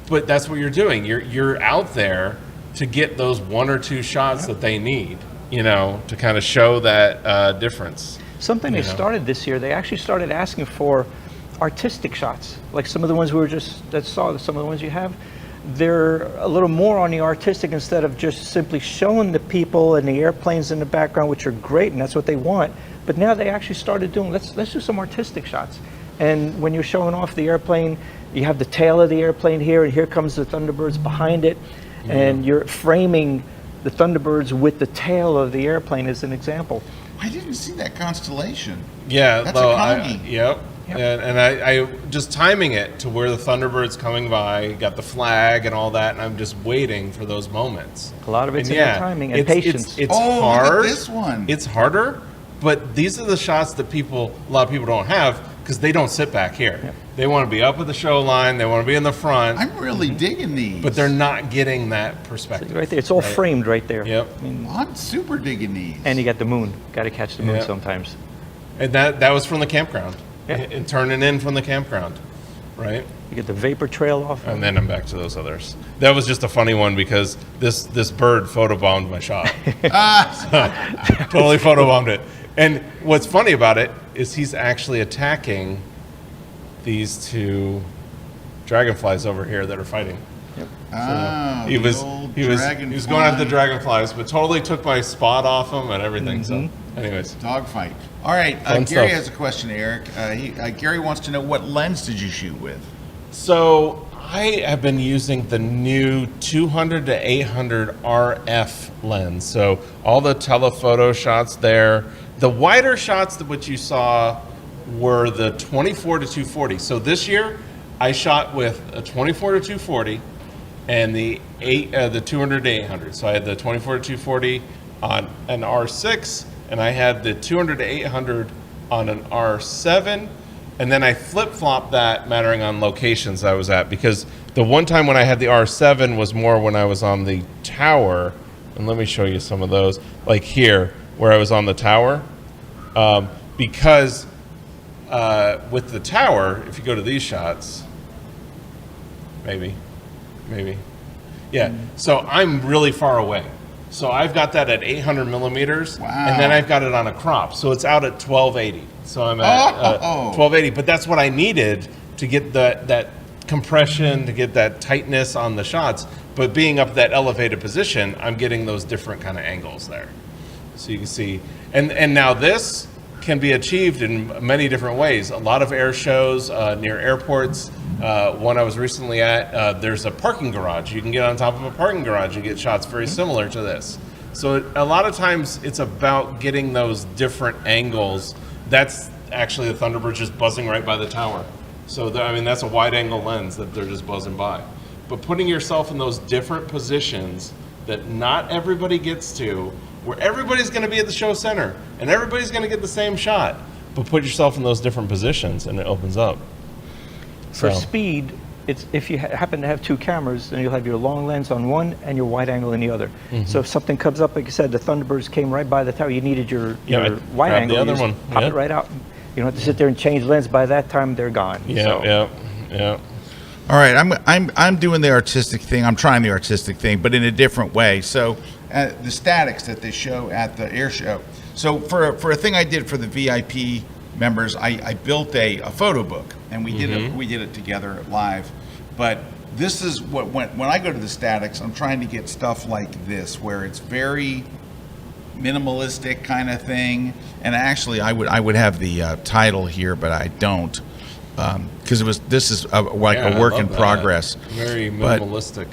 Speaker 3: But that's what you're doing. You're out there to get those one or two shots that they need, you know, to kind of show that difference.
Speaker 4: Something they
Speaker 3: You know.
Speaker 4: started this year, they actually started asking for artistic shots, like some of the ones we were just some of the ones you have. They're a little more on the artistic instead of just simply showing the people and the airplanes in the background, which are great, and that's what they want. But now they actually started doing, let's do some artistic shots. And when you're showing off the airplane, you have the tail of the airplane here, and here comes the Thunderbirds behind it, and you're framing the Thunderbirds with the tail of the airplane as an example.
Speaker 1: I didn't see that constellation.
Speaker 3: Yeah,
Speaker 1: That's
Speaker 3: though,
Speaker 1: a Connie.
Speaker 3: yep. And I just timing it to where the Thunderbird's coming by, got the flag and all that, and I'm just waiting for those moments.
Speaker 4: A lot of it's
Speaker 3: And
Speaker 4: in the timing and patience.
Speaker 3: It's
Speaker 1: Oh, look at
Speaker 3: hard.
Speaker 1: this one.
Speaker 3: It's harder, but these are the shots that a lot of people don't have because they don't sit back here.
Speaker 4: Yep.
Speaker 3: They want to be up at the show line. They want to be in the front,
Speaker 1: I'm really digging these.
Speaker 3: but they're not getting that perspective.
Speaker 4: Right there, it's all framed right there.
Speaker 3: Yep.
Speaker 4: I mean,
Speaker 1: I'm super digging these.
Speaker 4: and you got the moon. Got to catch the moon
Speaker 3: Yeah.
Speaker 4: sometimes.
Speaker 3: And that was from the campground,
Speaker 4: Yeah.
Speaker 3: and turning in from the campground, right?
Speaker 4: You get the vapor trail off.
Speaker 3: And then I'm back to those others. That was just a funny one because this bird photobombed my shot. Totally photobombed it. And what's funny about it is he's actually attacking these two dragonflies over here that are fighting.
Speaker 1: Oh,
Speaker 3: He
Speaker 1: the
Speaker 3: was
Speaker 1: old
Speaker 3: he was going after the
Speaker 1: dragonfly.
Speaker 3: dragonflies, but totally took my spot off him and everything. So, anyways,
Speaker 1: Dogfight. All right,
Speaker 3: Fun
Speaker 1: Gary
Speaker 3: stuff.
Speaker 1: has a question, Eric. Gary wants to know, what lens did you shoot with?
Speaker 3: so I have been using the new 200 to 800 RF lens. So all the telephoto shots there, the wider shots that what you saw were the 24 to 240. So this year I shot with a 24 to 240 and the 200 to 800. So I had the 24 to 240 on an R6 and I had the 200 to 800 on an R7. And then I flip-flopped that mattering on locations I was at, because the one time when I had the R7 was more when I was on the tower. And let me show you some of those, like here where I was on the tower. Because with the tower, if you go to these shots, maybe, yeah. So I'm really far away. So I've got that at 800 millimeters,
Speaker 1: Wow.
Speaker 3: and then I've got it on a crop. So it's out at 1280. So I'm at 1280, but that's what I needed to get that compression, to get that tightness on the shots. But being up that elevated position, I'm getting those different kind of angles there. So you can see, and now this can be achieved in many different ways. A lot of air shows near airports. One I was recently at, there's a parking garage. You can get on top of a parking garage and get shots very similar to this. So a lot of times it's about getting those different angles. That's actually the Thunderbird just buzzing right by the tower. So I mean, that's a wide angle lens that they're just buzzing by. But putting yourself in those different positions that not everybody gets to, where everybody's going to be at the show center and everybody's going to get the same shot, but put yourself in those different positions and it opens up.
Speaker 4: For
Speaker 3: So-
Speaker 4: speed, it's if you happen to have two cameras, then you'll have your long lens on one and your wide angle in the other. So if something comes up, like you said, the Thunderbirds came right by the tower, you needed your
Speaker 3: Yeah, I
Speaker 4: wide
Speaker 3: grabbed
Speaker 4: angle.
Speaker 3: the other
Speaker 4: you just
Speaker 3: one,
Speaker 4: Pop
Speaker 3: yeah.
Speaker 4: it right out. You don't have to sit there and change lens. By that time, they're gone.
Speaker 3: Yeah,
Speaker 4: So,
Speaker 3: yeah.
Speaker 1: All right, I'm doing the artistic thing. I'm trying the artistic thing, but in a different way. So the statics that they show at the air show. So for a thing I did for the VIP members, I built a photo book, and we did it together live. But this is what when I go to the statics, I'm trying to get stuff like this, where it's very minimalistic kind of thing. And actually, I would have the title here, but I don't, because this is
Speaker 3: Yeah,
Speaker 1: a
Speaker 3: I
Speaker 1: work
Speaker 3: love
Speaker 1: in
Speaker 3: that.
Speaker 1: progress.
Speaker 3: Very
Speaker 1: But-
Speaker 3: minimalistic.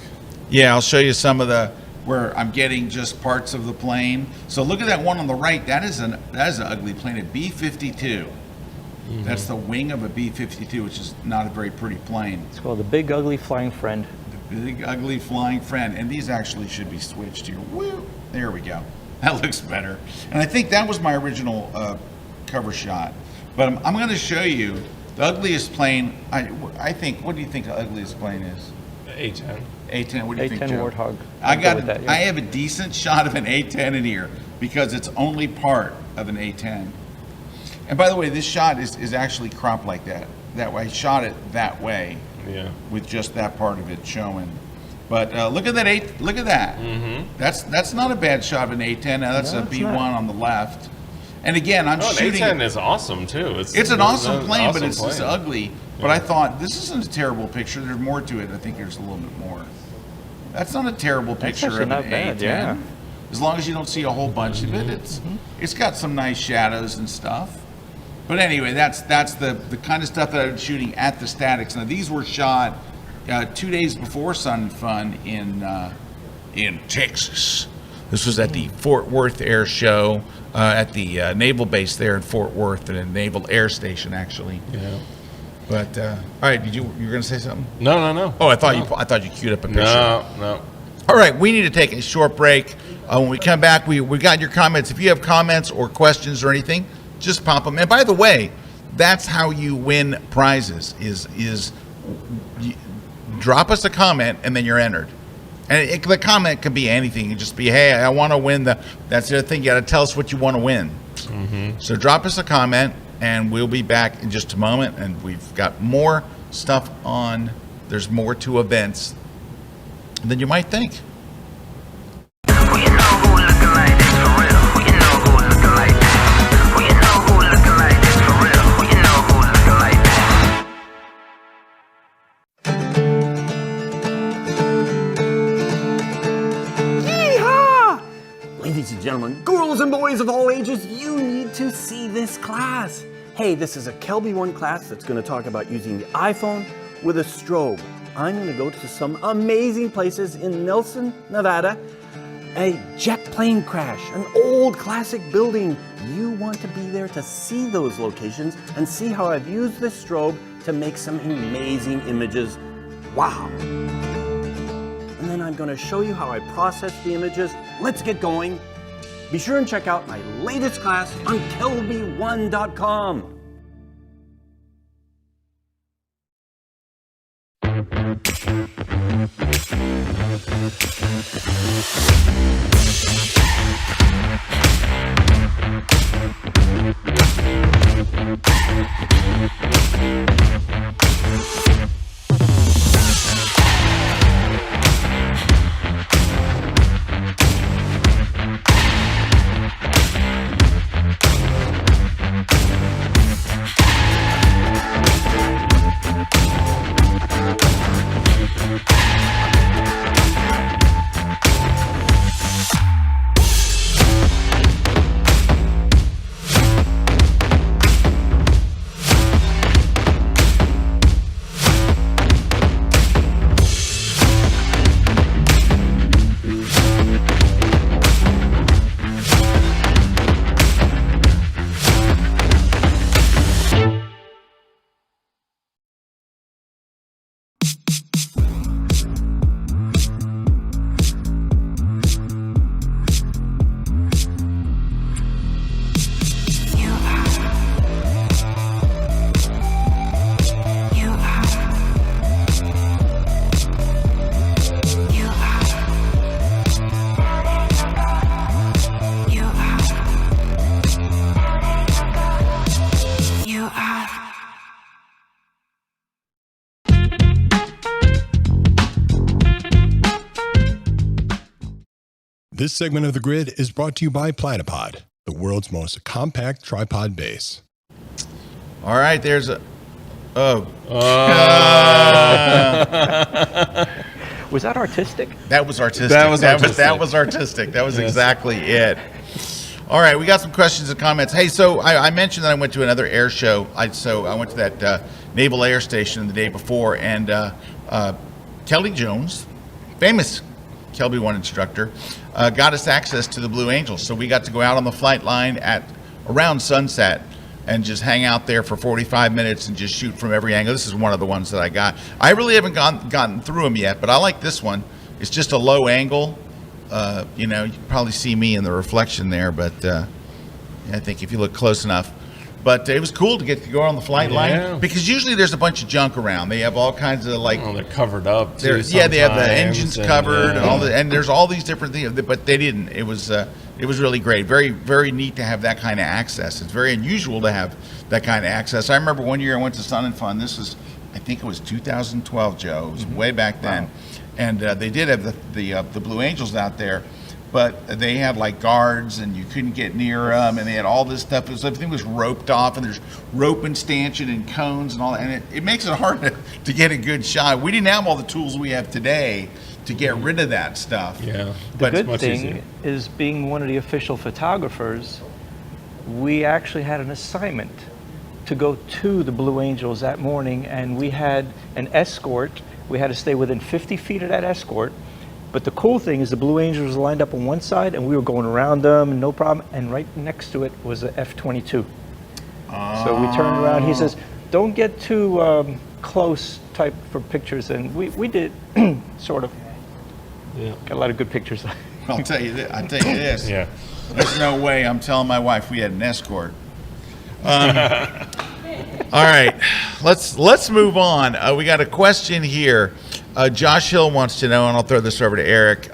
Speaker 1: Yeah, I'll show you some of where I'm getting just parts of the plane. So look at that one on the right. That is an ugly plane, a B-52. That's the wing of a B-52, which is not a very pretty plane.
Speaker 4: it's called the Big Ugly Flying Friend.
Speaker 1: The The ugly flying friend. And these actually should be switched here. Woo! There we go. That looks better. And I think that was my original cover shot. But I'm going to show you the ugliest plane. I think. What do you think the ugliest plane is?
Speaker 3: A10.
Speaker 1: A10. What do you think,
Speaker 4: A10
Speaker 1: Joe?
Speaker 4: Warthog.
Speaker 1: I
Speaker 4: I'll go with that, yeah.
Speaker 1: I have a decent shot of an A10 in here because it's only part of an A10. And by the way, this shot is actually cropped like that. That way, I shot it that way.
Speaker 3: Yeah.
Speaker 1: With just that part of it showing. But look at that look at that. Mm-hmm. That's not a bad shot of an A10. Now that's
Speaker 4: No,
Speaker 1: a
Speaker 4: it's
Speaker 1: B1
Speaker 4: not.
Speaker 1: on the left. And again, I'm shooting.
Speaker 3: An A10 is awesome too.
Speaker 1: It's an awesome plane, but
Speaker 3: awesome
Speaker 1: it's just
Speaker 3: plane.
Speaker 1: ugly. But I thought this isn't a terrible picture. There's more to it. I think there's a little bit more. That's not a terrible picture
Speaker 4: actually
Speaker 1: of
Speaker 4: not
Speaker 1: an
Speaker 4: bad,
Speaker 1: A10.
Speaker 4: yeah.
Speaker 1: As long as you don't see a whole bunch of it, it's got some nice shadows and stuff. But anyway, that's the kind of stuff that I was shooting at the Statics. Now these were shot 2 days before Sun and Fun in Texas. This was at the Fort Worth Air Show at the naval base there in Fort Worth, and a naval air station actually.
Speaker 3: Yeah.
Speaker 1: But all right, you were going to say something?
Speaker 3: No.
Speaker 1: Oh, I thought you queued up a picture.
Speaker 3: No.
Speaker 1: All right, we need to take a short break. When we come back, we got your comments. If you have comments or questions or anything, just pop them. And by the way, that's how you win prizes. Is you drop us a comment and then you're entered. And the comment can be anything. It can just be, hey, I want to win that's the other thing. You got to tell us what you want to win. Mm-hmm. So drop us a comment, and we'll be back in just a moment. And we've got more stuff on. There's more to events than you might think.
Speaker 7: Ladies and gentlemen, girls and boys of all ages, you need to see this class. Hey, this is a KelbyOne class that's going to talk about using the iPhone with a strobe. I'm going to go to some amazing places in Nelson, Nevada. A jet plane crash, an old classic building. You want to be there to see those locations and see how I've used this strobe to make some amazing images. Wow. And then I'm going to show you how I process the images. Let's get going. Be sure and check out my latest class on KelbyOne.com.
Speaker 6: This segment of The Grid is brought to you by Platypod, the world's most compact tripod base.
Speaker 1: All right, there's a. Oh.
Speaker 4: Was that artistic?
Speaker 1: That was artistic.
Speaker 3: That was artistic.
Speaker 1: That was artistic. That was
Speaker 3: Yes.
Speaker 1: exactly it. All right, we got some questions and comments. Hey, so I mentioned that I went to another air show. I went to that Naval Air Station the day before, and Kelly Jones, famous KelbyOne instructor, got us access to the Blue Angels. So we got to go out on the flight line at around sunset and just hang out there for 45 minutes and just shoot from every angle. This is one of the ones that I got. I really haven't gotten through them yet, but I like this one. It's just a low angle. You know, you can probably see me in the reflection there, but I think if you look close enough. But it was cool to get to go on the flight line, because usually there's a bunch of junk around. They have all kinds of like.
Speaker 3: Oh, they're covered up too.
Speaker 1: Yeah, they have the engines covered and
Speaker 3: all
Speaker 1: and there's all these different things, but they didn't. It was really great. Very, very neat to have that kind of access. It's very unusual to have that kind of access. I remember one year I went to Sun and Fun. This was, I think it was 2012, Joe. It was way back then. Wow. And they did have the Blue Angels out there, but they had like guards and you couldn't get near them, and they had all this stuff. Everything was roped off, and there's rope and stanchion and cones and all that, and it makes it hard to get a good shot. We didn't have all the tools we have today to get rid of that stuff.
Speaker 3: Yeah.
Speaker 4: The good thing is, being one of the official photographers, we actually had an assignment to go to the Blue Angels that morning, and we had an escort. We had to stay within 50 feet of that escort. But the cool thing is the Blue Angels were lined up on one side, and we were going around them, no problem. And right next to it was a F-22. So we turned around. He says, "Don't get too close type for pictures." And we did, sort of. Yeah. Got a lot of good pictures.
Speaker 1: I'll tell you this. Yeah. There's no way I'm telling my wife we had an escort. All right, let's move on. We got a question here. Josh Hill wants to know, and I'll throw this over to Erik.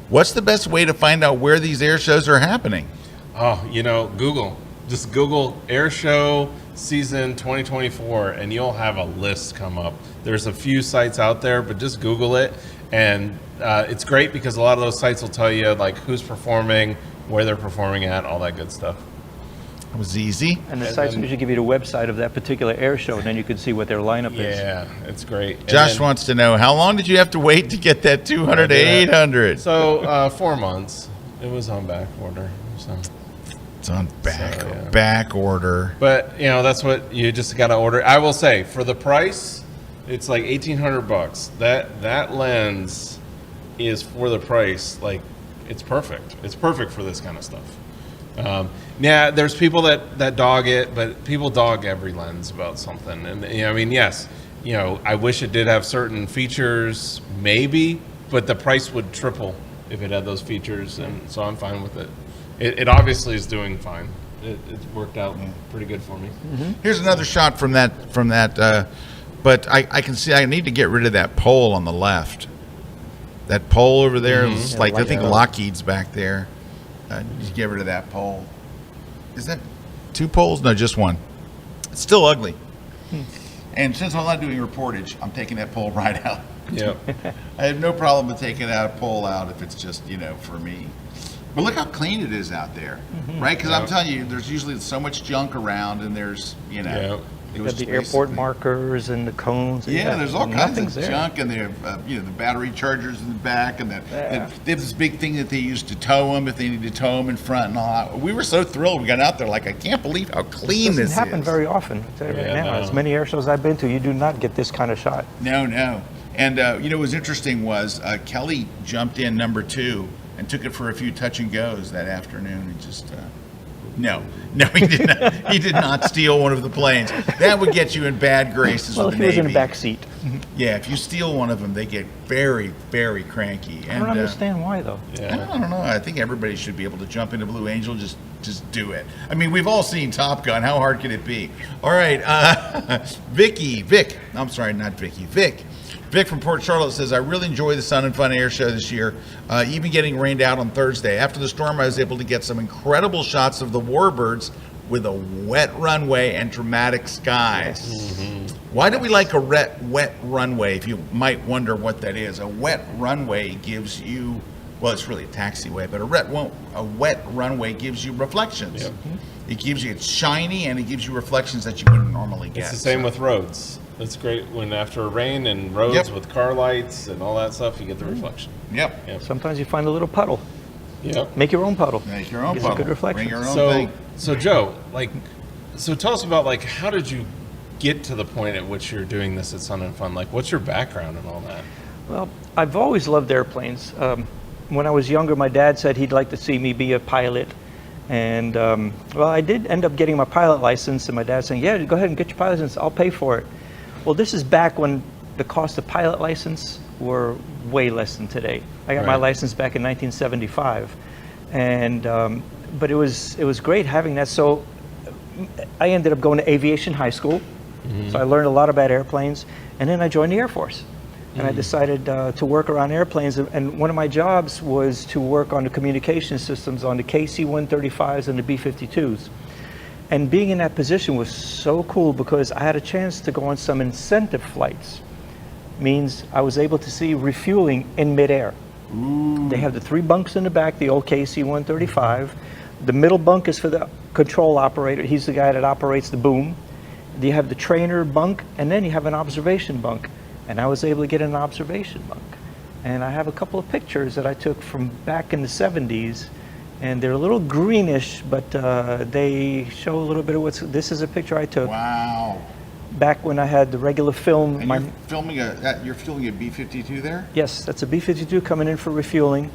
Speaker 1: What's the best way to find out where these air shows are happening?
Speaker 3: Oh, Google. Just Google Air Show Season 2024, and you'll have a list come up. There's a few sites out there, but just Google it, and it's great because a lot of those sites will tell you like who's performing, where they're performing at, all that good stuff.
Speaker 1: It was easy.
Speaker 4: And the sites usually give you the website of that particular air show, and then you can see what their lineup is.
Speaker 3: Yeah, it's great.
Speaker 1: Josh wants to know, how long did you have to wait to get that 200 to 800?
Speaker 3: So 4 months. It was on back order. So.
Speaker 1: It's on back order.
Speaker 3: But that's what you just got to order. I will say, for the price, it's like $1,800. That lens is, for the price, like, it's perfect. It's perfect for this kind of stuff. Yeah, there's people that dog it, but people dog every lens about something. And yes, I wish it did have certain features, maybe, but the price would triple if it had those features, and so I'm fine with it. It obviously is doing fine. It worked out pretty good for me.
Speaker 1: Mm-hmm. Here's another shot from that. But I can see I need to get rid of that pole on the left. That pole over there is I think Lockheed's back there. Just get rid of that pole. Is that 2 poles? No, just 1. It's still ugly. And since I'm not doing reportage, I'm taking that pole right out.
Speaker 3: Yeah.
Speaker 1: I have no problem with taking that pole out if it's just, for me. But look how clean it is out there, right? Because I'm telling you, there's usually so much junk around, and there's,
Speaker 4: You got the airport markers and the cones.
Speaker 1: There's all kinds of junk, and they have, the battery chargers in the back, and they have this big thing that they use to tow them if they need to tow them in front and all that. We were so thrilled. We got out there like, I can't believe how clean this is.
Speaker 4: It doesn't happen very often. I'll tell you right now. As many air shows I've been to, you do not get this kind of shot.
Speaker 1: No. And what was interesting was Kelly jumped in number 2 and took it for a few touch and goes that afternoon. He just no, he did not. He did not steal one of the planes. That would get you in bad graces with the Navy.
Speaker 4: Well, he was in the back seat.
Speaker 1: Yeah, if you steal one of them, they get very, very cranky.
Speaker 4: I don't understand why, though.
Speaker 1: Yeah. I don't know. I think everybody should be able to jump into Blue Angel. Just do it. I mean, we've all seen Top Gun. How hard can it be? All right, Vic. I'm sorry, not Vicky. Vic from Port Charlotte says, I really enjoy the Sun and Fun Air Show this year, even getting rained out on Thursday. After the storm, I was able to get some incredible shots of the warbirds with a wet runway and dramatic skies. Mm-hmm. Why do we like a wet runway, if you might wonder what that is? A wet runway gives you, well, it's really a taxiway, but a wet runway gives you reflections. Yep. It gives you, it's shiny, and it gives you reflections that you wouldn't normally get.
Speaker 3: It's the same with roads. It's great when after rain and roads with car lights and all that stuff, you get the reflection.
Speaker 1: Yep.
Speaker 4: Sometimes you find a little puddle.
Speaker 3: Yep.
Speaker 4: Make your own puddle.
Speaker 1: Make your own puddle.
Speaker 4: A good reflection.
Speaker 1: Bring your own thing.
Speaker 3: So Joe, so tell us about how did you get to the point at which you're doing this at Sun and Fun? What's your background and all that?
Speaker 4: Well, I've always loved airplanes. When I was younger, my dad said he'd like to see me be a pilot. And well, I did end up getting my pilot license, and my dad saying, yeah, go ahead and get your pilot license, I'll pay for it. Well, this is back when the cost of pilot license were way less than today. I got my license back in 1975, and but it was great having that. So I ended up going to aviation high school, so I learned a lot about airplanes, and then I joined the Air Force. And I decided to work around airplanes, and one of my jobs was to work on the communication systems on the KC-135s and the B-52s. And being in that position was so cool because I had a chance to go on some incentive flights. Means I was able to see refueling in midair. They have the 3 bunks in the back, the old KC-135. The middle bunk is for the control operator. He's the guy that operates the boom. You have the trainer bunk, and then you have an observation bunk. And I was able to get an observation bunk. And I have a couple of pictures that I took from back in the 70s. And they're a little greenish, but they show a little bit of this is a picture I took.
Speaker 1: Wow.
Speaker 4: Back when I had the regular film.
Speaker 1: And you're filming a B-52 there?
Speaker 4: Yes, that's a B-52 coming in for refueling.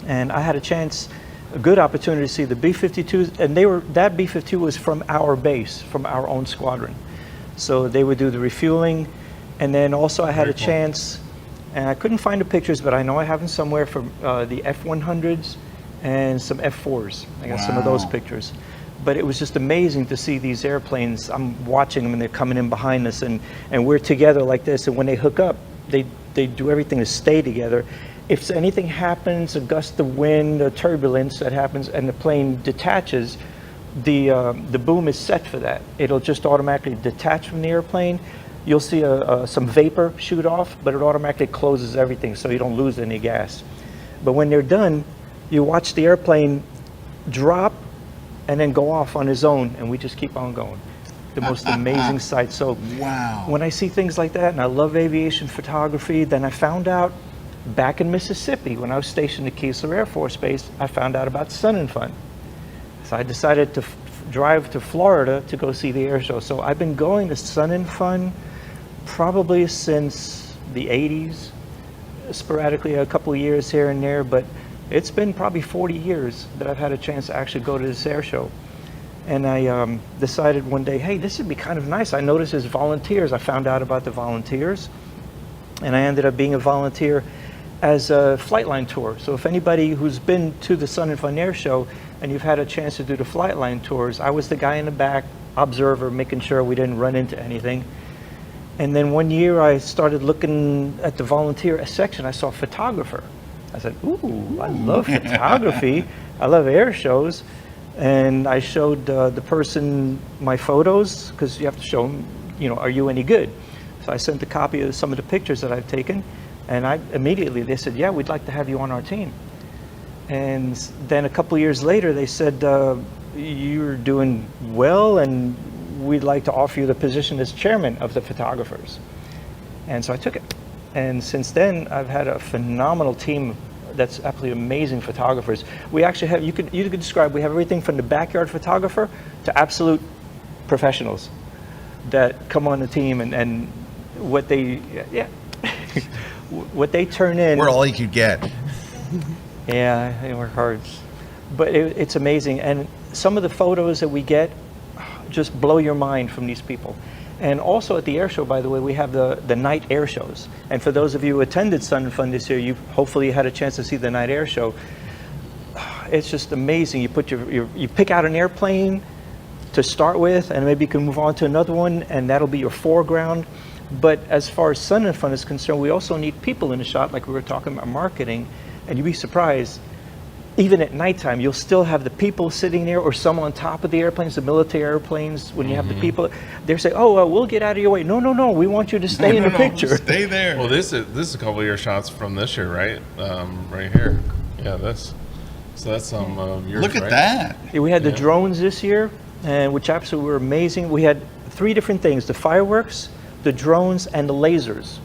Speaker 4: And I had a good opportunity to see the B-52s, and that B-52 was from our base, from our own squadron. So they would do the refueling. And then also I had a chance, and I couldn't find the pictures, but I know I have them somewhere, from the F-100s and some F-4s. I got some of those pictures. But it was just amazing to see these airplanes. I'm watching them and they're coming in behind us, and we're together like this. And when they hook up, they do everything to stay together. If anything happens, a gust of wind, a turbulence that happens, and the plane detaches, the boom is set for that. It'll just automatically detach from the airplane. You'll see some vapor shoot off, but it automatically closes everything so you don't lose any gas. But when they're done, you watch the airplane drop and then go off on his own, and we just keep on going. The most amazing sight. So when I see things like that, and I love aviation photography, then I found out back in Mississippi, when I was stationed at Keesler Air Force Base, I found out about Sun and Fun. So I decided to drive to Florida to go see the air show. So I've been going to Sun and Fun probably since the 80s, sporadically a couple of years here and there, but it's been probably 40 years that I've had a chance to actually go to this air show. And I decided one day, hey, this would be kind of nice. I noticed there's volunteers. I found out about the volunteers, and I ended up being a volunteer as a Flightline tour. So if anybody who's been to the Sun and Fun Air Show and you've had a chance to do the Flightline tours, I was the guy in the back, observer, making sure we didn't run into anything. And then one year I started looking at the volunteer section. I saw photographer. I said, ooh, I love photography. I love air shows. And I showed the person my photos, because you have to show them, are you any good? So I sent a copy of some of the pictures that I've taken, and they said, yeah, we'd like to have you on our team. And then a couple years later, they said, you're doing well, and we'd like to offer you the position as chairman of the photographers. And so I took it. And since then, I've had a phenomenal team that's absolutely amazing photographers. We actually have, you could describe, we have everything from the backyard photographer to absolute professionals that come on the team, and what they, what they turn in.
Speaker 1: We're all you could get.
Speaker 4: Yeah, they work hard. But it's amazing. And some of the photos that we get just blow your mind from these people. And also at the air show, by the way, we have the night air shows. And for those of you who attended Sun and Fun this year, you hopefully had a chance to see the night air show. It's just amazing. You put you pick out an airplane to start with, and maybe you can move on to another one, and that'll be your foreground. But as far as Sun and Fun is concerned, we also need people in the shot, like we were talking about marketing. And you'd be surprised, even at nighttime, you'll still have the people sitting there, or some on top of the airplanes, the military airplanes. When you have the people, they're saying, "Oh, we'll get out of your way." No, we want you to stay in the picture.
Speaker 1: Stay there.
Speaker 3: Well, this is a couple of your shots from this year, right? Right here. Yeah, this. So that's some of yours.
Speaker 1: Look at
Speaker 3: right?
Speaker 1: that.
Speaker 4: Yeah, we had the drones this year, and which absolutely were amazing. We had 3 different things: the fireworks, the drones, and the lasers.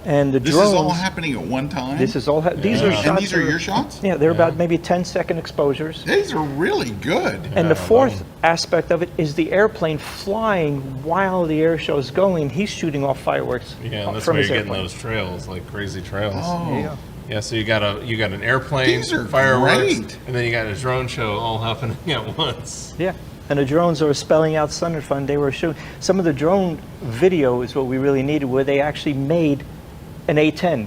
Speaker 4: And the
Speaker 1: This
Speaker 4: drones,
Speaker 1: is all happening at one time?
Speaker 4: This is all. These are shots.
Speaker 1: And these are your shots?
Speaker 4: Yeah, they're about maybe 10-second exposures.
Speaker 1: These are really good.
Speaker 4: And the fourth aspect of it is the airplane flying while the air show is going. He's shooting off fireworks
Speaker 3: Yeah, and that's
Speaker 4: from
Speaker 3: why
Speaker 4: his
Speaker 3: you're getting
Speaker 4: airplane.
Speaker 3: those trails, like crazy trails.
Speaker 1: Oh.
Speaker 4: Yeah.
Speaker 3: Yeah, so you got an airplane,
Speaker 1: These are
Speaker 3: fireworks,
Speaker 1: great.
Speaker 3: and then you got a drone show all happening at once.
Speaker 4: Yeah, and the drones are spelling out Sun and Fun. They were showing some of the drone video is what we really needed, where they actually made an A-10,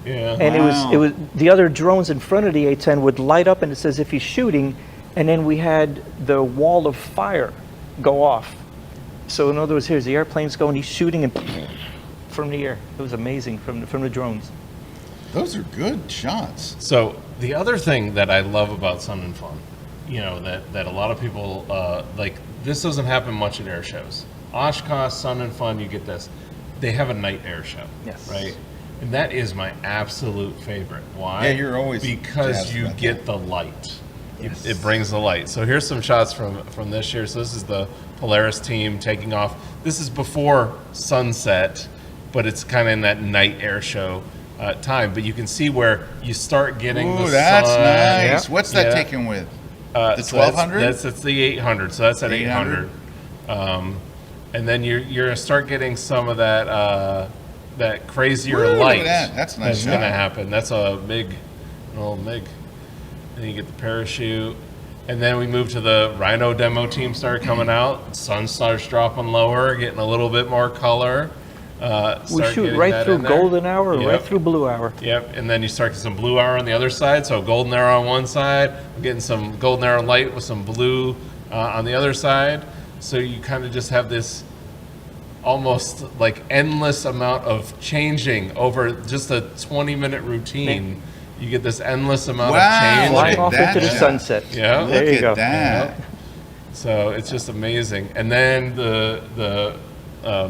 Speaker 3: Yeah.
Speaker 4: and
Speaker 1: Wow.
Speaker 4: it was the other drones in front of the A-10 would light up, and it says if he's shooting, and then we had the wall of fire go off. So in other words, here's the airplane's going, he's shooting, and from the air. It was amazing from the drones.
Speaker 1: Those are good shots.
Speaker 3: So the other thing that I love about Sun and Fun, that a lot of people like, this doesn't happen much at air shows. Oshkosh, Sun and Fun, you get this. They have a night air show,
Speaker 4: Yes.
Speaker 3: right? And that is my absolute favorite. Why?
Speaker 1: Yeah, you're always
Speaker 3: because
Speaker 1: jazzed
Speaker 3: you
Speaker 1: about
Speaker 3: get the light. It brings the light. So here's some shots from this year. So this is the Polaris team taking off. This is before sunset, but it's kind of in that night air show time. But you can see where you start getting
Speaker 1: Ooh,
Speaker 3: the
Speaker 1: that's
Speaker 3: sun.
Speaker 1: nice. What's that
Speaker 3: Yeah.
Speaker 1: taken with? The
Speaker 3: So
Speaker 1: 1200?
Speaker 3: That's the 800. So that's at
Speaker 1: 800.
Speaker 3: 800. And then you're gonna start getting some of that crazier
Speaker 1: Ooh, look at
Speaker 3: light.
Speaker 1: that. That's a nice
Speaker 3: That's
Speaker 1: shot.
Speaker 3: gonna happen. That's an old MiG. And you get the parachute. And then we move to the Rhino demo team started coming out. Sun starts dropping lower, getting a little bit more color.
Speaker 4: We
Speaker 3: Start
Speaker 4: shoot
Speaker 3: getting
Speaker 4: right
Speaker 3: that
Speaker 4: through
Speaker 3: in there.
Speaker 4: golden hour,
Speaker 3: Yep.
Speaker 4: right through blue hour.
Speaker 3: Yep, and then you start getting some blue hour on the other side. So golden arrow on one side, I'm getting some golden arrow light with some blue on the other side. So you kind of just have this almost like endless amount of changing over just a 20-minute routine. You get this endless amount
Speaker 1: Wow,
Speaker 3: of change.
Speaker 1: look
Speaker 4: Flying
Speaker 1: at
Speaker 4: off
Speaker 1: that
Speaker 4: into the
Speaker 1: shot.
Speaker 4: sunset.
Speaker 3: Yeah.
Speaker 4: There
Speaker 1: Look
Speaker 4: you
Speaker 1: at
Speaker 4: go.
Speaker 1: that.
Speaker 3: So it's just amazing. And then the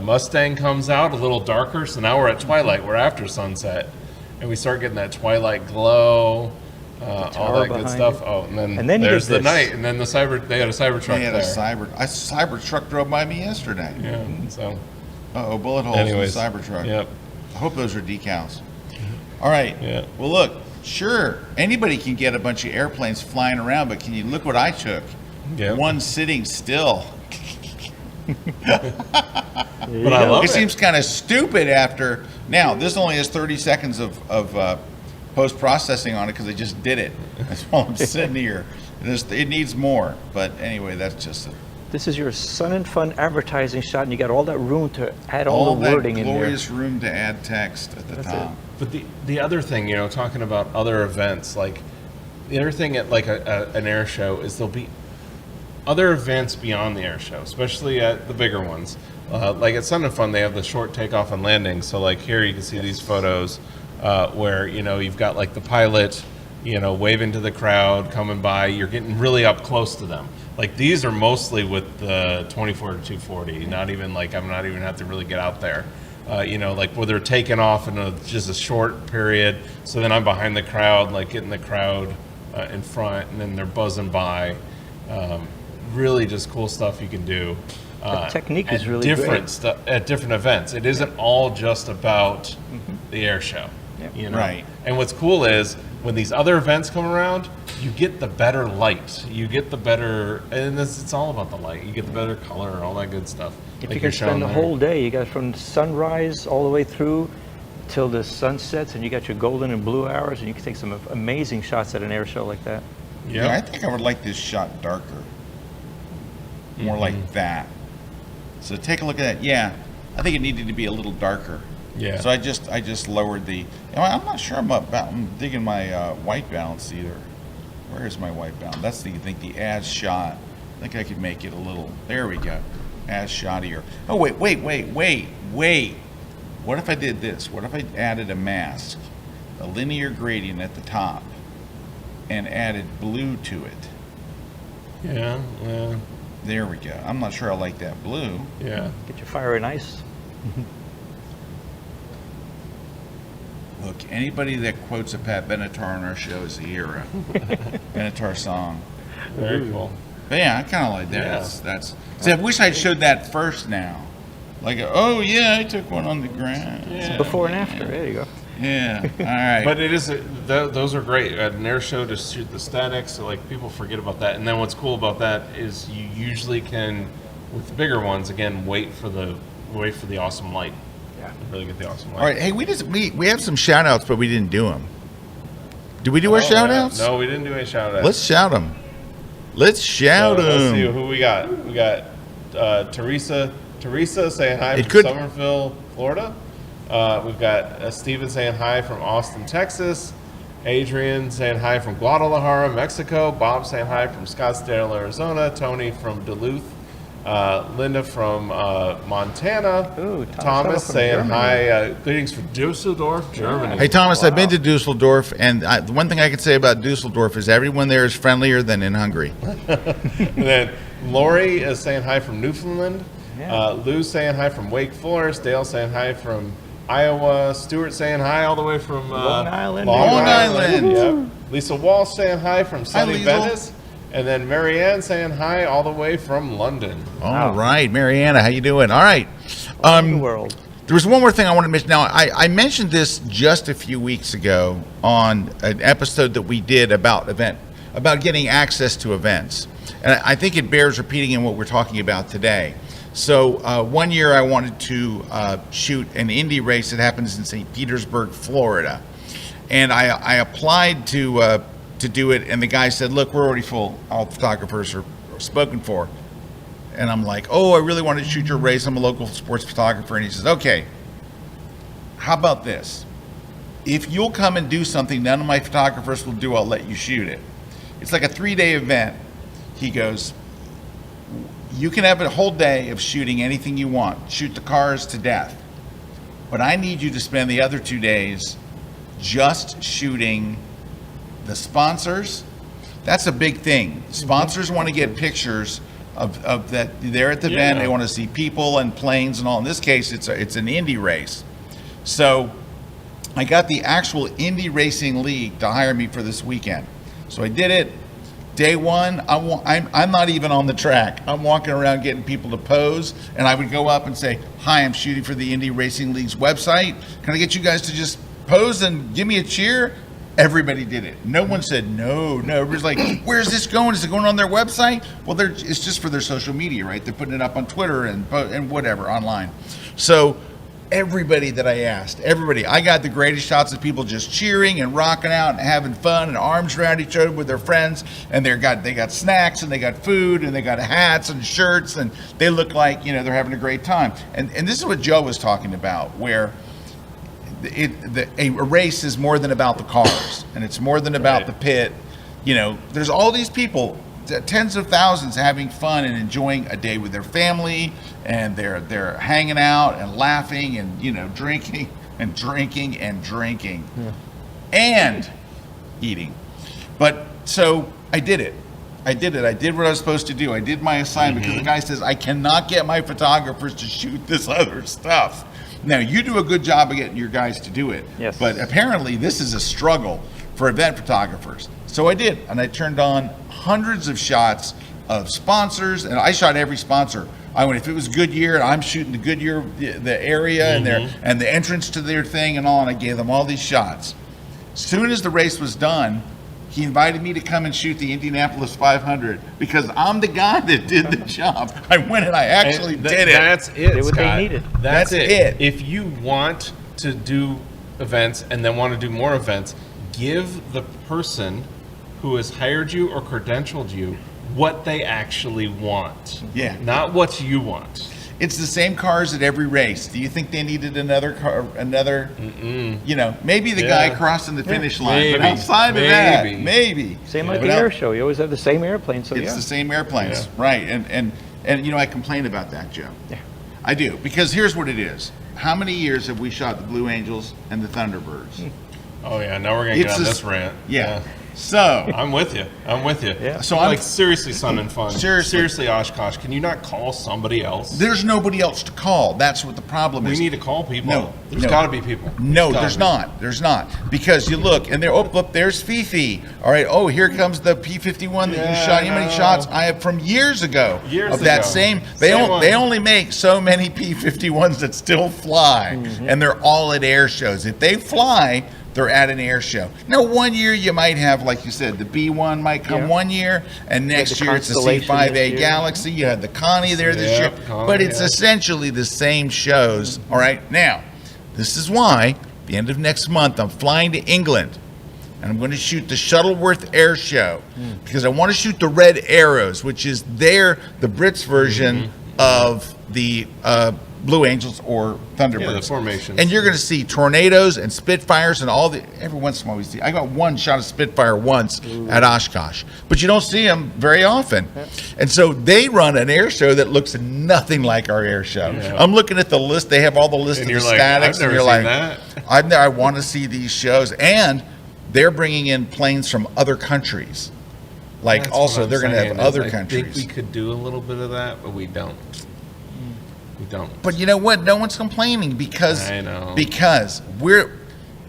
Speaker 3: Mustang comes out a little darker. So now we're at twilight. We're after sunset, and we start getting that twilight glow, all
Speaker 4: tower
Speaker 3: that good
Speaker 4: behind
Speaker 3: stuff.
Speaker 4: it.
Speaker 3: Oh, and then
Speaker 4: And then you
Speaker 3: there's
Speaker 4: get
Speaker 3: the
Speaker 4: this.
Speaker 3: night, and then they had a Cybertruck
Speaker 1: They had
Speaker 3: there.
Speaker 1: a Cybertruck drove by me yesterday.
Speaker 3: Yeah. So
Speaker 1: Uh-oh, bullet holes
Speaker 3: anyways,
Speaker 1: in the Cybertruck.
Speaker 3: Yep.
Speaker 1: I hope those are decals. All right.
Speaker 3: Yeah.
Speaker 1: Well, look, sure, anybody can get a bunch of airplanes flying around, but can you look what I took?
Speaker 3: Yep.
Speaker 1: One sitting still.
Speaker 3: But I love
Speaker 1: It
Speaker 3: it.
Speaker 1: seems kind of stupid after. Now, this only has 30 seconds of post-processing on it because I just did it. That's while I'm sitting here. It needs more. But anyway, that's just
Speaker 4: This is your Sun and Fun advertising shot, and you got all that room to add all
Speaker 1: all
Speaker 4: the
Speaker 1: that
Speaker 4: wording in there.
Speaker 1: glorious room to add text at the top.
Speaker 3: But the other thing, talking about other events, like the other thing at like an air show is there'll be other events beyond the air show, especially at the bigger ones. Like at Sun and Fun, they have the short takeoff and landing. So like here you can see these photos where, you've got like the pilot, waving to the crowd, coming by. You're getting really up close to them. Like these are mostly with the 24 to 240. Not even like I'm not even have to really get out there. Like where they're taking off in just a short period. So then I'm behind the crowd, like getting the crowd in front, and then they're buzzing by. Really just cool stuff you can do.
Speaker 4: The technique
Speaker 3: at
Speaker 4: is really
Speaker 3: different
Speaker 4: great.
Speaker 3: at different events. It isn't all just about the air show.
Speaker 4: Yeah.
Speaker 1: Right.
Speaker 3: And what's cool is when these other events come around, you get the better light. You get the better, and it's all about the light. You get the better color, all that good stuff.
Speaker 4: If
Speaker 3: like
Speaker 4: you
Speaker 3: you're
Speaker 4: can spend
Speaker 3: showing
Speaker 4: the
Speaker 3: there.
Speaker 4: whole day, you got from sunrise all the way through till the sun sets, and you got your golden and blue hours, and you can take some amazing shots at an air show like that.
Speaker 1: Yeah, I think I would like this shot darker. More like that. So take a look at that. Yeah, I think it needed to be a little darker.
Speaker 3: Yeah.
Speaker 1: So I just lowered the. I'm not sure I'm digging my white balance either. Where is my white balance? That's I think the as shot. I think I could make it a little. There we go. As shottier. Oh wait. What if I did this? What if I added a mask, a linear gradient at the top, and added blue to it?
Speaker 3: Yeah.
Speaker 1: There we go. I'm not sure I like that blue.
Speaker 3: Yeah.
Speaker 4: Get your fire and ice.
Speaker 1: Look, anybody that quotes a Pat Benatar on our show is a hero. Benatar song.
Speaker 3: Very cool.
Speaker 1: But yeah, I kind of like that.
Speaker 3: Yeah.
Speaker 1: That's. See, I wish I'd showed that first now. Like, oh yeah, I took one on the ground.
Speaker 3: Yeah.
Speaker 4: Before and after. There you go.
Speaker 1: Yeah. All right.
Speaker 3: But it is those are great at an air show to shoot the statics. So like people forget about that. And then what's cool about that is you usually can, with the bigger ones, again wait for the awesome light. really get the awesome light.
Speaker 1: All right, hey, we have some shout outs, but we didn't do them. Did we do our shout outs?
Speaker 3: No, we didn't do any shout outs.
Speaker 1: Let's shout them. Let's shout them.
Speaker 3: Let's see who we got. We got Teresa saying hi from Somerville, Florida. We've got Steven saying hi from Austin, Texas. Adrian saying hi from Guadalajara, Mexico. Bob saying hi from Scottsdale, Arizona. Tony from Duluth. Linda from Montana.
Speaker 4: Ooh,
Speaker 3: Thomas
Speaker 4: from
Speaker 3: saying
Speaker 4: Germany.
Speaker 3: hi. Greetings from Dusseldorf, Germany.
Speaker 1: Hey, Thomas, I've been
Speaker 3: Wow.
Speaker 1: to Dusseldorf, and the one thing I can say about Dusseldorf is everyone there is friendlier than in Hungary.
Speaker 3: And then Lori is saying hi from Newfoundland.
Speaker 4: Yeah.
Speaker 3: Lou saying hi from Wake Forest. Dale saying hi from Iowa. Stuart saying hi all the way from
Speaker 4: Long Island.
Speaker 1: Long Island.
Speaker 3: Yep. Lisa Walsh saying hi from sunny
Speaker 1: Liesl.
Speaker 3: Venice. And then Marianne saying hi all the way from London.
Speaker 1: All right, Mariana, how you doing? All right.
Speaker 4: The world.
Speaker 1: There was one more thing I wanted to mention. Now, I mentioned this just a few weeks ago on an episode that we did about getting access to events. And I think it bears repeating in what we're talking about today. So one year I wanted to shoot an Indy race that happens in St. Petersburg, Florida. And I applied to do it, and the guy said, look, we're already full. All photographers are spoken for. And I'm like, oh, I really want to shoot your race. I'm a local sports photographer. And he says, okay, how about this? If you'll come and do something none of my photographers will do, I'll let you shoot it. It's like a 3-day event. He goes, you can have a whole day of shooting anything you want. Shoot the cars to death. But I need you to spend the other 2 days just shooting the sponsors. That's a big thing. Sponsors want to get pictures of that. They're at the event. They want to see people and planes and all. In this case, it's an Indy race. So I got the actual Indy Racing League to hire me for this weekend. So I did it. Day one, I'm not even on the track. I'm walking around getting people to pose, and I would go up and say, hi, I'm shooting for the Indy Racing League's website. Can I get you guys to just pose and give me a cheer? Everybody did it. No one said no. Everybody's like, where's this going? Is it going on their website? Well, it's just for their social media, right? They're putting it up on Twitter and whatever, online. So everybody that I asked, I got the greatest shots of people just cheering and rocking out and having fun and arms around each other with their friends. And they got snacks and they got food and they got hats and shirts and they look like, they're having a great time. And this is what Joe was talking about, where a race is more than about the cars, and it's more than about the pit. There's all these people, tens of thousands, having fun and enjoying a day with their family, and they're hanging out and laughing and drinking and drinking and drinking and eating. But so I did it. I did what I was supposed to do. I did my assignment because the guy says I cannot get my photographers to shoot this other stuff. Now, you do a good job of getting your guys to do it.
Speaker 4: Yes.
Speaker 1: But apparently this is a struggle for event photographers. So I did, and I turned on hundreds of shots of sponsors, and I shot every sponsor. If it was Goodyear, I'm shooting the Goodyear, the area and the entrance to their thing and all, and I gave them all these shots. As soon as the race was done, he invited me to come and shoot the Indianapolis 500 because I'm the guy that did the job. I went and I actually did it.
Speaker 3: That's it,
Speaker 4: Did what
Speaker 3: Scott.
Speaker 4: they needed.
Speaker 3: That's
Speaker 1: it.
Speaker 3: If you want to do events and then want to do more events, give the person who has hired you or credentialed you what they actually want.
Speaker 1: Yeah.
Speaker 3: Not what you want.
Speaker 1: It's the same cars at every race. Do you think they needed another car? Maybe the guy crossing the finish line. But
Speaker 3: Maybe.
Speaker 1: outside of that, maybe.
Speaker 4: Same like
Speaker 1: But
Speaker 4: the
Speaker 1: out-
Speaker 4: air show. You always have the same airplane. So
Speaker 1: It's the same airplanes,
Speaker 3: Yeah.
Speaker 1: right? And I complain about that, Joe.
Speaker 4: Yeah.
Speaker 1: I do, because here's what it is. How many years have we shot the Blue Angels and the Thunderbirds?
Speaker 3: Oh yeah, now we're gonna get
Speaker 1: It's
Speaker 3: on
Speaker 1: a-
Speaker 3: this rant.
Speaker 1: Yeah. So
Speaker 3: I'm with you.
Speaker 4: Yeah.
Speaker 1: So I'm-
Speaker 3: seriously, Sun and Fun.
Speaker 1: Seriously.
Speaker 3: Oshkosh. Can you not call somebody else?
Speaker 1: there's nobody else to call. That's what the problem
Speaker 3: We
Speaker 1: is.
Speaker 3: need to call people.
Speaker 1: No,
Speaker 3: There's
Speaker 1: no.
Speaker 3: got to be people.
Speaker 1: No,
Speaker 3: Gotta
Speaker 1: there's
Speaker 3: be.
Speaker 1: not. There's not. Because you look, and there. Oh, look, there's Fifi. All right. Oh, here comes the P-51 that you shot. You know how many shots I have from years ago
Speaker 3: Years
Speaker 1: of that
Speaker 3: ago.
Speaker 1: same.
Speaker 3: Same one.
Speaker 1: They only make so many P-51s that still fly, and they're all at air shows. If they fly, they're at an air show. Now, one year you might have, like you said, the B1 might come one year, and next
Speaker 4: the
Speaker 1: year it's a
Speaker 4: Constellation
Speaker 1: C5A
Speaker 4: this year.
Speaker 1: Galaxy. You had the Connie there this
Speaker 3: Yep,
Speaker 1: year,
Speaker 3: Connie,
Speaker 1: but it's
Speaker 3: yeah.
Speaker 1: essentially the same shows. All right. Now, This is why, at the end of next month, I'm flying to England, and I'm going to shoot the Shuttleworth Air Show, because I want to shoot the Red Arrows, which is the Brits version of the Blue Angels or Thunderbirds.
Speaker 3: Yeah, the formation.
Speaker 1: And you're going to see tornadoes and Spitfires and every once in a while we see. I got one shot of Spitfire once at Oshkosh, but you don't see them very often. And so they run an air show that looks nothing like our air show. Yeah. I'm looking at the list. They have all the list
Speaker 3: and
Speaker 1: of the
Speaker 3: like,
Speaker 1: statics.
Speaker 3: I've never
Speaker 1: and you're
Speaker 3: seen
Speaker 1: like,
Speaker 3: that.
Speaker 1: I want to see these shows. And they're bringing in planes from other countries. Like
Speaker 3: That's
Speaker 1: also,
Speaker 3: what I'm
Speaker 1: they're going to have
Speaker 3: saying,
Speaker 1: other
Speaker 3: I
Speaker 1: countries.
Speaker 3: think we could do a little bit of that, but we don't. We don't.
Speaker 1: But you know what? No one's complaining because
Speaker 3: I know.
Speaker 1: because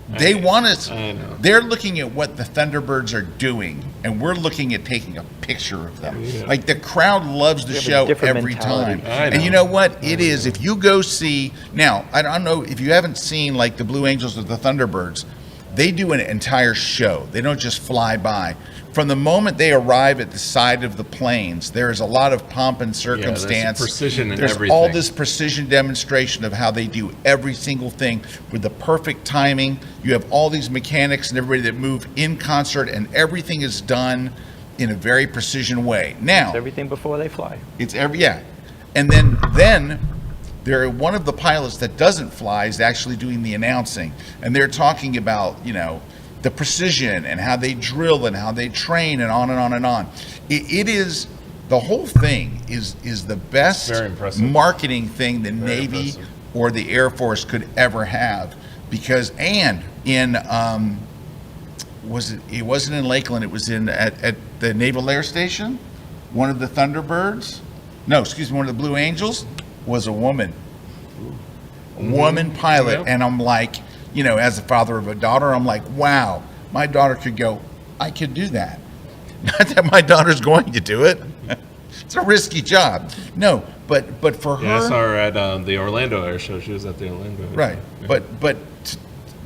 Speaker 1: they want us.
Speaker 3: I know.
Speaker 1: They're looking at what the Thunderbirds are doing, and we're looking at taking a picture of them.
Speaker 3: Yeah.
Speaker 1: Like the crowd loves the
Speaker 4: have a
Speaker 1: show
Speaker 4: different
Speaker 1: every
Speaker 4: mentality.
Speaker 1: time.
Speaker 3: I
Speaker 1: And you
Speaker 3: know.
Speaker 1: know what? It is. If you go see now, I don't know if you haven't seen like the Blue Angels or the Thunderbirds. They do an entire show. They don't just fly by. From the moment they arrive at the side of the planes, there is a lot of pomp and circumstance.
Speaker 3: there's precision in
Speaker 1: There's
Speaker 3: everything.
Speaker 1: all this precision demonstration of how they do every single thing with the perfect timing. You have all these mechanics and everybody that move in concert, and everything is done in a very precision way. Now,
Speaker 4: It's everything before they fly.
Speaker 1: and then one of the pilots that doesn't fly is actually doing the announcing, and they're talking about the precision and how they drill and how they train and on and on and on. It is the whole thing is the best
Speaker 3: Very impressive.
Speaker 1: marketing thing the
Speaker 3: Very
Speaker 1: Navy
Speaker 3: impressive.
Speaker 1: or the Air Force could ever have, because in it wasn't in Lakeland, it was at the Naval Air Station. One of the Thunderbirds, one of the Blue Angels was a woman. Woman pilot.
Speaker 3: Yep.
Speaker 1: And I'm like, as a father of a daughter, I'm like, wow, my daughter could go, I could do that. Not that my daughter's going to do it. It's a risky job. No, but for her.
Speaker 3: Yeah, I saw her at the Orlando Air Show. She was at the Orlando. Air
Speaker 1: Right.
Speaker 3: Show.
Speaker 1: But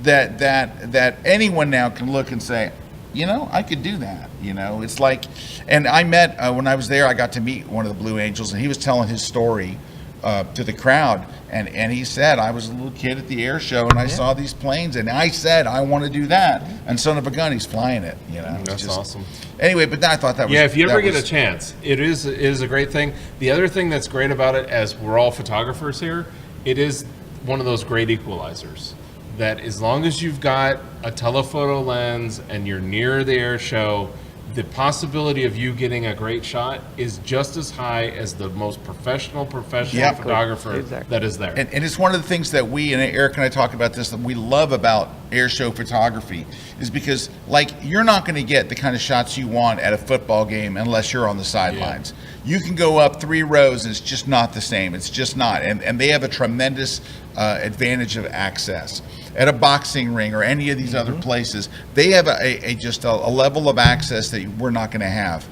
Speaker 1: that anyone now can look and say, I could do that. It's like, and I met, when I was there, I got to meet one of the Blue Angels, and he was telling his story to the crowd. And he said, I was a little kid at the air show, and I saw these planes, and I said, I want to do that. And son of a gun, he's flying it.
Speaker 3: That's awesome.
Speaker 1: Anyway, but I thought that was.
Speaker 3: Yeah, if you ever
Speaker 1: that
Speaker 3: get
Speaker 1: was-
Speaker 3: a chance, it is a great thing. The other thing that's great about it, as we're all photographers here, it is one of those great equalizers. That as long as you've got a telephoto lens and you're near the air show, the possibility of you getting a great shot is just as high as the most professional
Speaker 1: Yep.
Speaker 3: photographer
Speaker 4: Exactly.
Speaker 3: that is there.
Speaker 1: And it's one of the things that we, and Eric and I talk about this, that we love about air show photography is because, like, you're not going to get the kind of shots you want at a football game unless you're on the sidelines. You can go up 3 rows and it's just not the same. It's just not. And they have a tremendous advantage of access. At a boxing ring or any of these other places, they have a level of access that we're not going to have.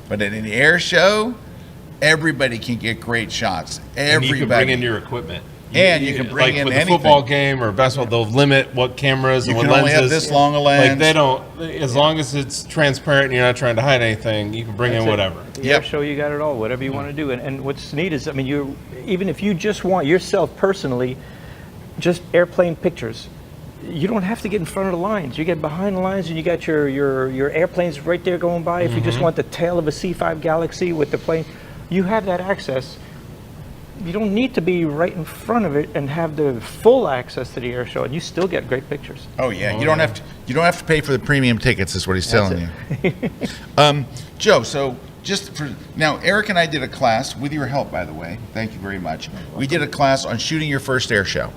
Speaker 1: But at an air show, everybody can get great shots.
Speaker 3: And you can bring in your equipment.
Speaker 1: And you can bring
Speaker 3: like
Speaker 1: in
Speaker 3: with
Speaker 1: anything.
Speaker 3: a football game or basketball, they'll limit what cameras
Speaker 1: You
Speaker 3: and what
Speaker 1: can only
Speaker 3: lenses.
Speaker 1: have this long a lens.
Speaker 3: Like they don't, as long as it's transparent and you're not trying to hide anything, you can bring in
Speaker 4: That's it.
Speaker 3: whatever.
Speaker 4: At the
Speaker 1: Yep.
Speaker 4: air show, you got it all, whatever you want to do. And what's neat is, even if you just want yourself personally, just airplane pictures, you don't have to get in front of the lines. You get behind the lines and you got your airplanes right there going by. If you just want the tail of a C-5 Galaxy with the plane, you have that access. You don't need to be right in front of it and have the full access to the air show, and you still get great pictures.
Speaker 1: Oh yeah, you don't have to pay for the premium tickets. Is what he's telling
Speaker 4: That's
Speaker 1: you. Joe, so just for now, Eric and I did a class with your help, by the way. Thank you very much. We did a class on shooting your first air show.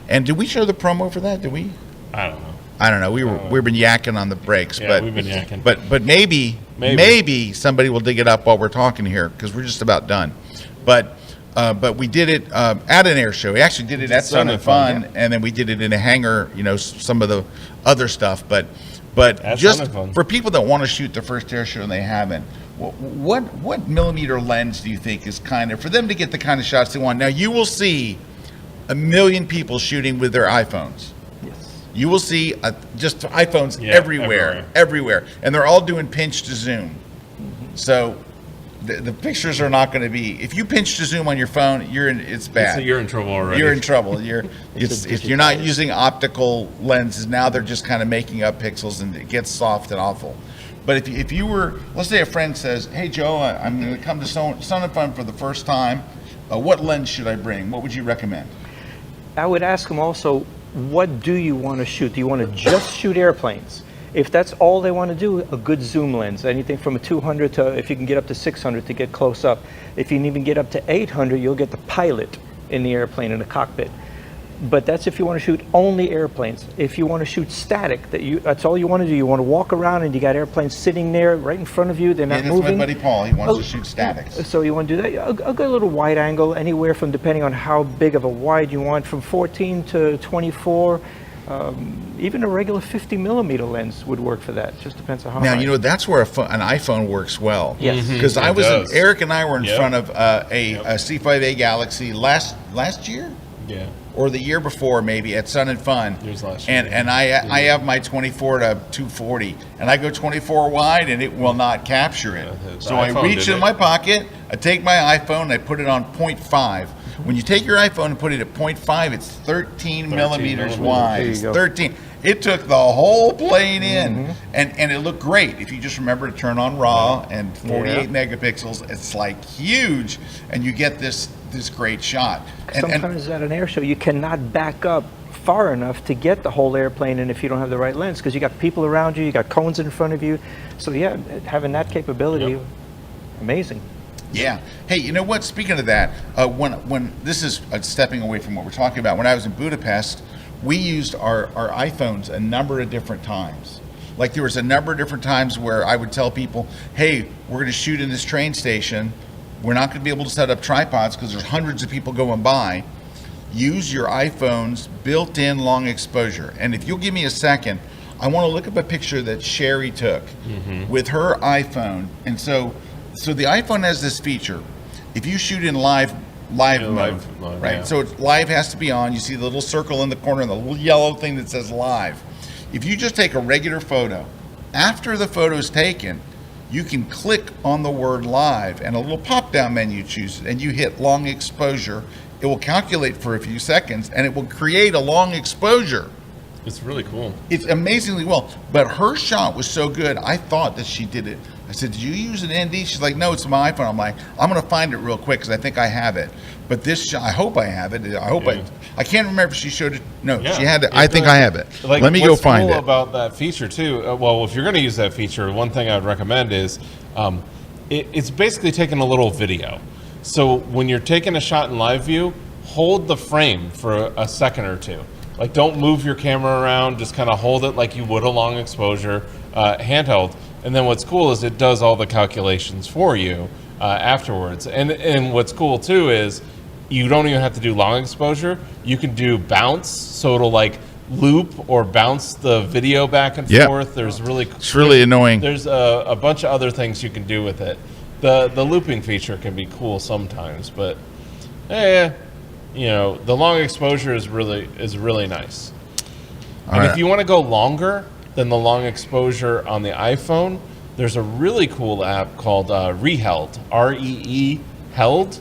Speaker 1: And did we show the promo for that? Did we?
Speaker 3: I don't know.
Speaker 1: I don't know. We've been yakking on the breaks,
Speaker 3: Yeah,
Speaker 1: but
Speaker 3: we've been yakking.
Speaker 1: But maybe somebody will dig it up while we're talking here because we're just about done. But we did it at an air show. We actually did it at Sun and Fun, and then we did it in a hangar. Some of the other stuff. But
Speaker 3: At
Speaker 1: just
Speaker 3: Sun and Fun.
Speaker 1: for people that want to shoot their first air show and they haven't, what millimeter lens do you think is kind of for them to get the kind of shots they want? Now you will see 1 million people shooting with their iPhones.
Speaker 4: Yes.
Speaker 1: You will see just iPhones
Speaker 3: Yeah,
Speaker 1: everywhere, and they're all doing pinch to zoom. So the pictures are not going to be. If you pinch to zoom on your phone, it's bad.
Speaker 3: You're in trouble already.
Speaker 1: You're in trouble. If you're not using optical lenses now, they're just kind of making up pixels, and it gets soft and awful. But if you were, let's say a friend says, "Hey Joe, I'm going to come to Sun and Fun for the first time. What lens should I bring? What would you recommend?"
Speaker 4: I would ask them also, what do you want to shoot? Do you want to just shoot airplanes? If that's all they want to do, a good zoom lens, anything from a 200 to, if you can get up to 600 to get close up. If you can even get up to 800, you'll get the pilot in the airplane in the cockpit. But that's if you want to shoot only airplanes. If you want to shoot static, that's all you want to do. You want to walk around and you got airplanes sitting there right in front of you. They're not
Speaker 1: that's
Speaker 4: moving.
Speaker 1: my buddy Paul. He wants to shoot statics.
Speaker 4: So you want to do that? A good little wide angle, anywhere from, depending on how big of a wide you want, from 14 to 24. Even a regular 50 millimeter lens would work for that. It just depends on how.
Speaker 1: Now, that's where an iPhone works well.
Speaker 4: Yes.
Speaker 1: Because Eric and I were in front of a C5A Galaxy last year?
Speaker 3: Yeah.
Speaker 1: Or the year before, maybe, at Sun and Fun.
Speaker 3: It was last year.
Speaker 1: And I have my 24 to 240, and I go 24 wide, and it will not capture it. So I reach in my pocket, I take my iPhone, and I put it on 0.5. When you take your iPhone and put it at 0.5, it's 13 millimeters wide. It's 13. It took the whole plane in, and it looked great. If you just remember to turn on RAW and 48 megapixels, it's like huge, and you get this great shot.
Speaker 4: Sometimes at an air show, you cannot back up far enough to get the whole airplane in if you don't have the right lens, because you got people around you, you got cones in front of you. So yeah, having that capability, amazing.
Speaker 1: Yeah. Hey, you know what? Speaking of that, when this is stepping away from what we're talking about, when I was in Budapest, we used our iPhones a number of different times. Like there was a number of different times where I would tell people, "Hey, we're going to shoot in this train station. We're not going to be able to set up tripods because there's hundreds of people going by. Use your iPhone's built-in long exposure." And if you'll give me a second, I want to look up a picture that Sherry took with her iPhone. And so the iPhone has this feature. If you shoot in live mode, right? Yeah. So live has to be on. You see the little circle in the corner and the little yellow thing that says live. If you just take a regular photo, after the photo is taken, you can click on the word live and a little pop-down menu chooses, and you hit long exposure. It will calculate for a few seconds, and it will create a long exposure.
Speaker 3: It's really cool.
Speaker 1: It's amazingly well. But her shot was so good, I thought that she did it. I said, "Did you use an ND?" She's like, "No, it's my iPhone." I'm like, "I'm going to find it real quick because I think I have it." But this shot, I hope I have it. I hope I can't remember if she showed it. No, she had it. I think I have it.
Speaker 3: Like,
Speaker 1: let me go find it.
Speaker 3: What's cool about that feature too? Well, if you're going to use that feature, one thing I would recommend is it's basically taking a little video. So when you're taking a shot in live view, hold the frame for a second or two. Like, don't move your camera around. Just kind of hold it like you would a long exposure handheld. And then what's cool is it does all the calculations for you afterwards. And what's cool too is you don't even have to do long exposure. You can do bounce, so it'll like loop or bounce the video back and forth. It's really annoying. There's a bunch of other things you can do with it. The looping feature can be cool sometimes, but the long exposure is really nice. If you want to go longer than the long exposure on the iPhone, there's a really cool app called Reheld, R-E-E Held.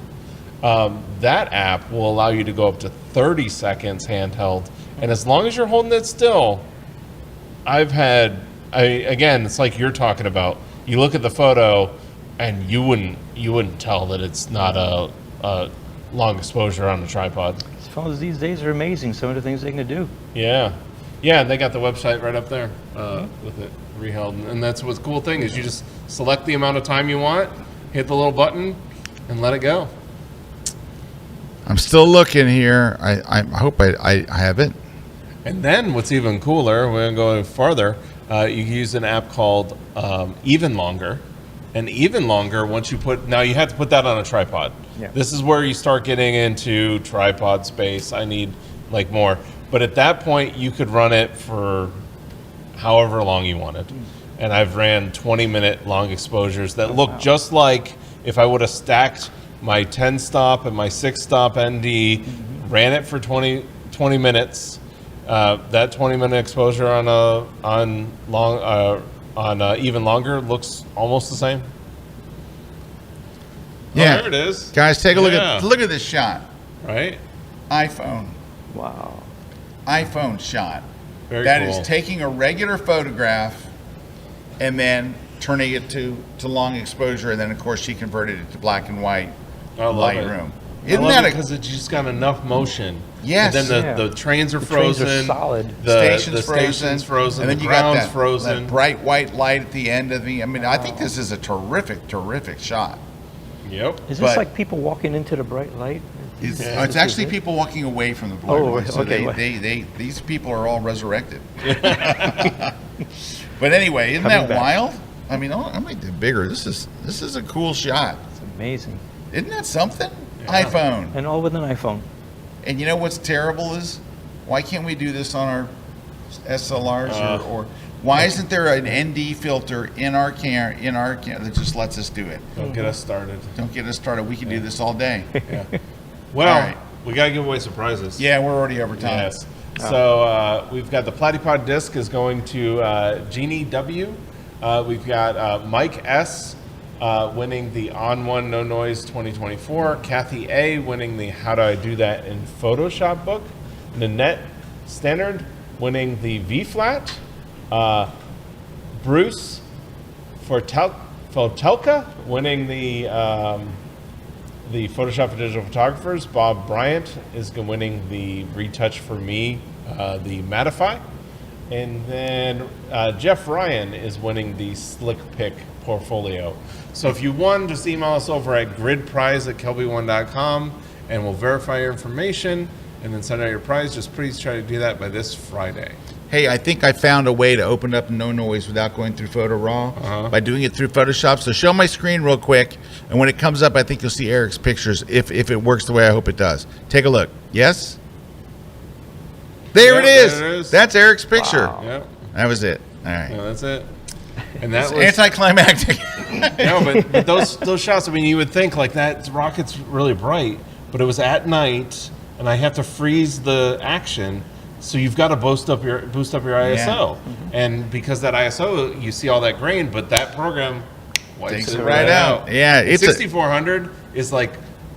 Speaker 3: That app will allow you to go up to 30 seconds handheld, and as long as you're holding it still, again, it's like you're talking about. You look at the photo, and you wouldn't tell that it's not a long exposure on a tripod.
Speaker 4: Phones these days are amazing. Some of the things they can do.
Speaker 3: Yeah, and they got the website right up there with it, Reheld, and that's what's cool thing is you just select the amount of time you want, hit the little button, and let it go.
Speaker 1: I'm still looking here. I hope I have it.
Speaker 3: And then what's even cooler, we're going to go farther, you can use an app called Even Longer. And Even Longer, now you have to put that on a tripod. Yeah. This is where you start getting into tripod space. I need like more. But at that point, you could run it for however long you wanted. And I've ran 20-minute long exposures that look just like if I would have stacked my 10-stop and my 6-stop ND, ran it for 20 minutes. That 20-minute exposure on Even Longer looks almost the same.
Speaker 1: Yeah.
Speaker 3: Oh, there it is.
Speaker 1: Guys, take a
Speaker 3: Yeah.
Speaker 1: look at this shot.
Speaker 3: Right?
Speaker 1: iPhone shot.
Speaker 3: Very
Speaker 1: That
Speaker 3: cool.
Speaker 1: is taking a regular photograph and then turning it to long exposure, and then of course she converted it to black and white.
Speaker 3: I love
Speaker 1: Lightroom.
Speaker 3: it.
Speaker 1: Isn't
Speaker 3: I love
Speaker 1: that
Speaker 3: it
Speaker 1: a
Speaker 3: because it's just got enough motion.
Speaker 1: Yes.
Speaker 3: And then
Speaker 4: Yeah.
Speaker 3: the trains are
Speaker 4: The trains
Speaker 3: frozen.
Speaker 4: are solid.
Speaker 3: The
Speaker 1: station's
Speaker 3: station's frozen.
Speaker 1: and then
Speaker 3: the
Speaker 1: you got
Speaker 3: ground's
Speaker 1: that,
Speaker 3: frozen.
Speaker 1: that bright white light at the end of the. I mean, I think this is a terrific shot.
Speaker 3: Yep.
Speaker 4: Is this
Speaker 1: But-
Speaker 4: like people walking into the bright light?
Speaker 1: It's,
Speaker 3: Yeah.
Speaker 1: it's actually people walking away from the bright
Speaker 4: Oh,
Speaker 1: light. So
Speaker 4: okay.
Speaker 1: these people are all resurrected. But anyway, isn't
Speaker 4: Coming
Speaker 1: that
Speaker 4: back.
Speaker 1: wild? I mean, I might do bigger. This is a cool shot.
Speaker 4: It's amazing.
Speaker 1: Isn't that something?
Speaker 3: Yeah.
Speaker 1: iPhone.
Speaker 4: And all with an iPhone.
Speaker 1: And you know what's terrible is, why can't we do this on our SLRs or why isn't there an ND filter in our camera that just lets us do it?
Speaker 3: Don't get us started.
Speaker 1: Don't get us started. We can do this all day.
Speaker 3: Yeah. Well,
Speaker 1: All right.
Speaker 3: we got to give away surprises.
Speaker 1: Yeah, we're already over time.
Speaker 3: Yes. So we've got the Platypod disc is going to Jeannie W. We've got Mike S. Winning the On One No Noise 2024. Kathy A. winning the How Do I Do That in Photoshop book. Nanette Stannard winning the V Flat. Bruce Fortelka winning the Photoshop for Digital Photographers. Bob Bryant is winning the Retouch for Me, the Mattify. And then Jeff Ryan is winning the Slick Pick portfolio. So if you won, just email us over at gridprize@KelbyOne.com and we'll verify your information and then send out your prize. Just please try to do that by this Friday.
Speaker 1: Hey, I think I found a way to open up No Noise without going through Photo Raw by doing it through Photoshop. So show my screen real quick, and when it comes up, I think you'll see Erik's pictures if it works the way I hope it does. Take a look. Yes? There it is.
Speaker 3: There it is.
Speaker 1: That's Erik's picture.
Speaker 3: Yep.
Speaker 1: That was it. All right.
Speaker 3: Yeah, that's it. And that
Speaker 1: It's
Speaker 3: was
Speaker 1: anticlimactic.
Speaker 3: no, but those shots. I mean, you would think like that rocket's really bright, but it was at night, and I have to freeze the action. So you've got to boost up your ISO, and because that ISO, you see all that grain, but that program wipes
Speaker 1: Takes
Speaker 3: it
Speaker 1: it right out. Yeah,
Speaker 3: And
Speaker 1: it's
Speaker 3: 6400 is like,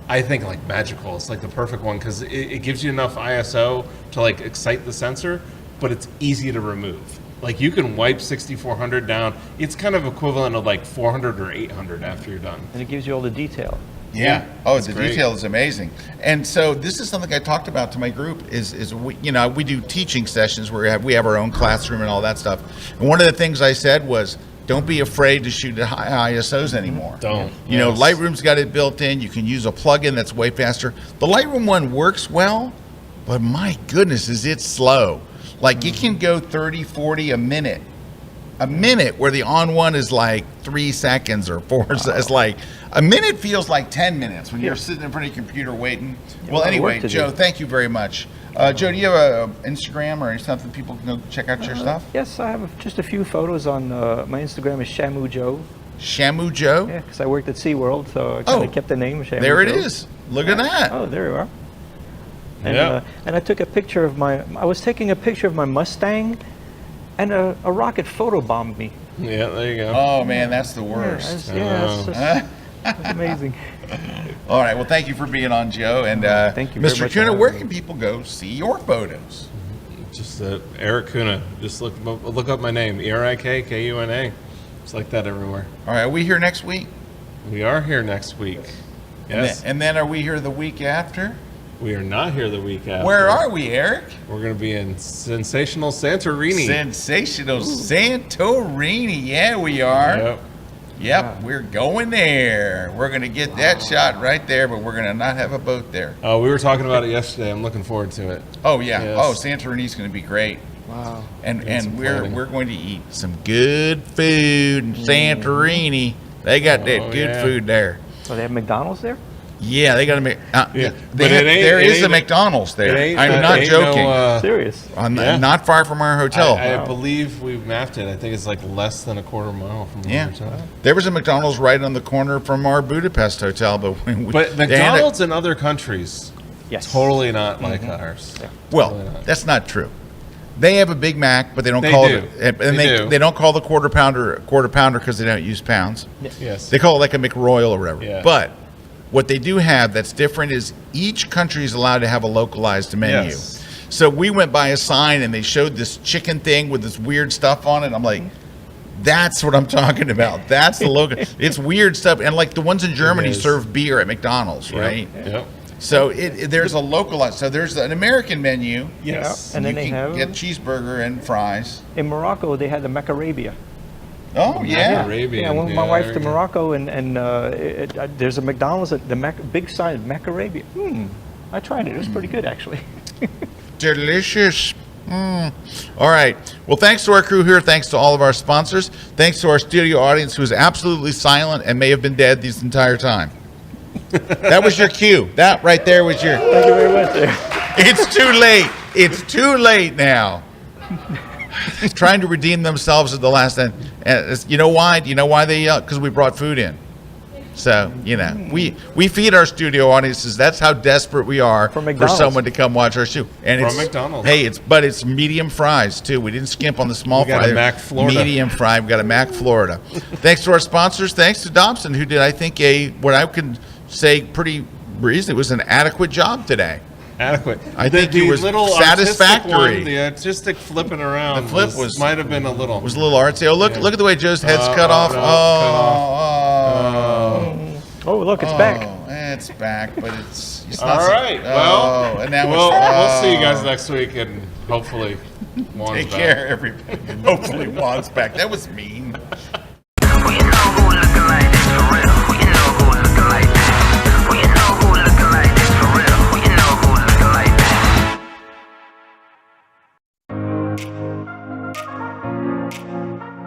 Speaker 3: I think like magical. It's like the perfect one because it gives you enough ISO to like excite the sensor, but it's easy to remove. Like you can wipe 6400 down. It's kind of equivalent of like 400 or 800 after you're done.
Speaker 4: And it gives you all the detail.
Speaker 1: Yeah. Oh, the
Speaker 3: great.
Speaker 1: detail is amazing. And so this is something I talked about to my group is we, we do teaching sessions where we have our own classroom and all that stuff. And one of the things I said was, don't be afraid to shoot at high ISOs anymore.
Speaker 3: Don't.
Speaker 1: You know,
Speaker 3: Yes.
Speaker 1: Lightroom's got it built in. You can use a plugin that's way faster. The Lightroom one works well, but my goodness, is it slow. Like you can go 30, 40 a minute where the on one is like 3 seconds or 4 It's like a minute feels like 10 minutes when you're sitting in front of your computer waiting.
Speaker 4: a
Speaker 1: Well,
Speaker 4: lot of
Speaker 1: anyway,
Speaker 4: work to
Speaker 1: Joe,
Speaker 4: do.
Speaker 1: thank you very much. Joe, do you have an Instagram or something people can go check out your stuff?
Speaker 4: Yes, I have just a few photos on my Instagram is Shamu Joe.
Speaker 1: Shamu Joe?
Speaker 4: Yeah, because I worked at SeaWorld, so I kind
Speaker 1: Oh,
Speaker 4: of kept the name Shamu
Speaker 1: There it
Speaker 4: Joe.
Speaker 1: is. Look at that.
Speaker 4: Oh, there you are. And,
Speaker 3: Yeah.
Speaker 4: and I took a picture of I was taking a picture of my Mustang, and a rocket photobombed me.
Speaker 3: Yeah, there you go.
Speaker 1: Oh, man, that's the worst.
Speaker 4: It's amazing.
Speaker 1: All right. Well, thank you for being on, Joe. And
Speaker 4: Thank you very
Speaker 1: Mr.
Speaker 4: much for
Speaker 1: Kuna,
Speaker 4: having
Speaker 1: where
Speaker 4: me.
Speaker 1: can people go see your photos?
Speaker 3: Just Erik KUNA. Just look up my name, Erik KUNA. It's like that everywhere.
Speaker 1: All right. Are we here next week?
Speaker 3: We are here next week. Yes.
Speaker 1: And then are we here the week after?
Speaker 3: We are not here the week after.
Speaker 1: Where are we, Erik?
Speaker 3: We're going to be in sensational Santorini.
Speaker 1: Sensational Santorini. Yeah, we are. Yep, we're going there. We're going to get that shot right there, but we're going to not have a boat there.
Speaker 3: Oh, we were talking about it yesterday. I'm looking forward to it.
Speaker 1: Oh, yeah.
Speaker 3: Yes.
Speaker 1: Oh, Santorini's going to be great.
Speaker 4: Wow.
Speaker 1: And
Speaker 3: some
Speaker 1: we're
Speaker 3: planning.
Speaker 1: going to eat some good food in Santorini. They got that
Speaker 3: Oh,
Speaker 1: good
Speaker 3: yeah.
Speaker 1: food there.
Speaker 4: So they have McDonald's there?
Speaker 1: Yeah, they got to make.
Speaker 3: Yeah,
Speaker 1: there is a McDonald's there. I'm not joking.
Speaker 4: Serious?
Speaker 3: Yeah.
Speaker 1: Not far from our hotel.
Speaker 3: I believe we've mapped it. I think it's like less than a quarter mile from the hotel.
Speaker 1: There was a McDonald's right on the corner from our Budapest hotel, but
Speaker 3: But McDonald's in other countries,
Speaker 4: Yes.
Speaker 3: totally not like ours.
Speaker 1: Well,
Speaker 3: Totally not.
Speaker 1: that's not true. They have a Big Mac, but they don't
Speaker 3: They
Speaker 1: call
Speaker 3: do.
Speaker 1: it, and
Speaker 3: They do.
Speaker 1: they don't call the quarter pounder because they don't use pounds.
Speaker 3: Yes.
Speaker 1: They call it like a McRoyal or whatever.
Speaker 3: Yeah.
Speaker 1: But What they do have that's different is each country is allowed to have a localized menu.
Speaker 3: Yes.
Speaker 1: So we went by a sign and they showed this chicken thing with this weird stuff on it. I'm like, that's what I'm talking about. That's the logo. It's weird stuff. And like the ones in Germany serve beer at McDonald's, right?
Speaker 3: Yep.
Speaker 1: So there's a localized. So there's an American menu.
Speaker 3: Yes.
Speaker 4: And then
Speaker 1: You
Speaker 4: they
Speaker 1: can
Speaker 4: have
Speaker 1: get cheeseburger and fries.
Speaker 4: in Morocco they had the Macarabia.
Speaker 1: Oh yeah.
Speaker 3: Arabian.
Speaker 4: Yeah, I went with my wife to
Speaker 3: there you go.
Speaker 4: Morocco, and there's a McDonald's at the big sign, Macarabia. I tried it. It was pretty good, actually.
Speaker 1: Delicious. All right. Well, thanks to our crew here. Thanks to all of our sponsors. Thanks to our studio audience who is absolutely silent and may have been dead this entire time. That was your cue. That right there was your.
Speaker 4: Thank you very much. There.
Speaker 1: It's too late. It's too late now. Trying to redeem themselves at the last end. And you know why? Do you know why they? Because we brought food in. So we feed our studio audiences. That's how desperate we are for
Speaker 4: McDonald's.
Speaker 1: someone to come watch our show. And
Speaker 3: From
Speaker 1: it's
Speaker 3: McDonald's.
Speaker 1: Hey, it's medium fries too. We didn't skimp on the small
Speaker 3: We got
Speaker 1: fry.
Speaker 3: a Mac Florida.
Speaker 1: Medium fry. We got a Mac Florida. Thanks to our sponsors. Thanks to Dobson, who did I think what I could say pretty reasonably was an adequate job today.
Speaker 3: Adequate.
Speaker 1: I think it was
Speaker 3: little
Speaker 1: satisfactory.
Speaker 3: artistic one, the artistic flipping around.
Speaker 1: The flip
Speaker 3: might have been a little.
Speaker 1: It was a little artsy. Oh look at the way Joe's head's cut off.
Speaker 3: no,
Speaker 1: Oh.
Speaker 4: Oh, look, it's back.
Speaker 1: It's back, but it's not.
Speaker 3: All right. Well,
Speaker 1: and now
Speaker 3: we'll see you guys next week, and hopefully, Juan's
Speaker 1: Take
Speaker 3: back.
Speaker 1: care, everybody. Hopefully, Juan's back. That was mean.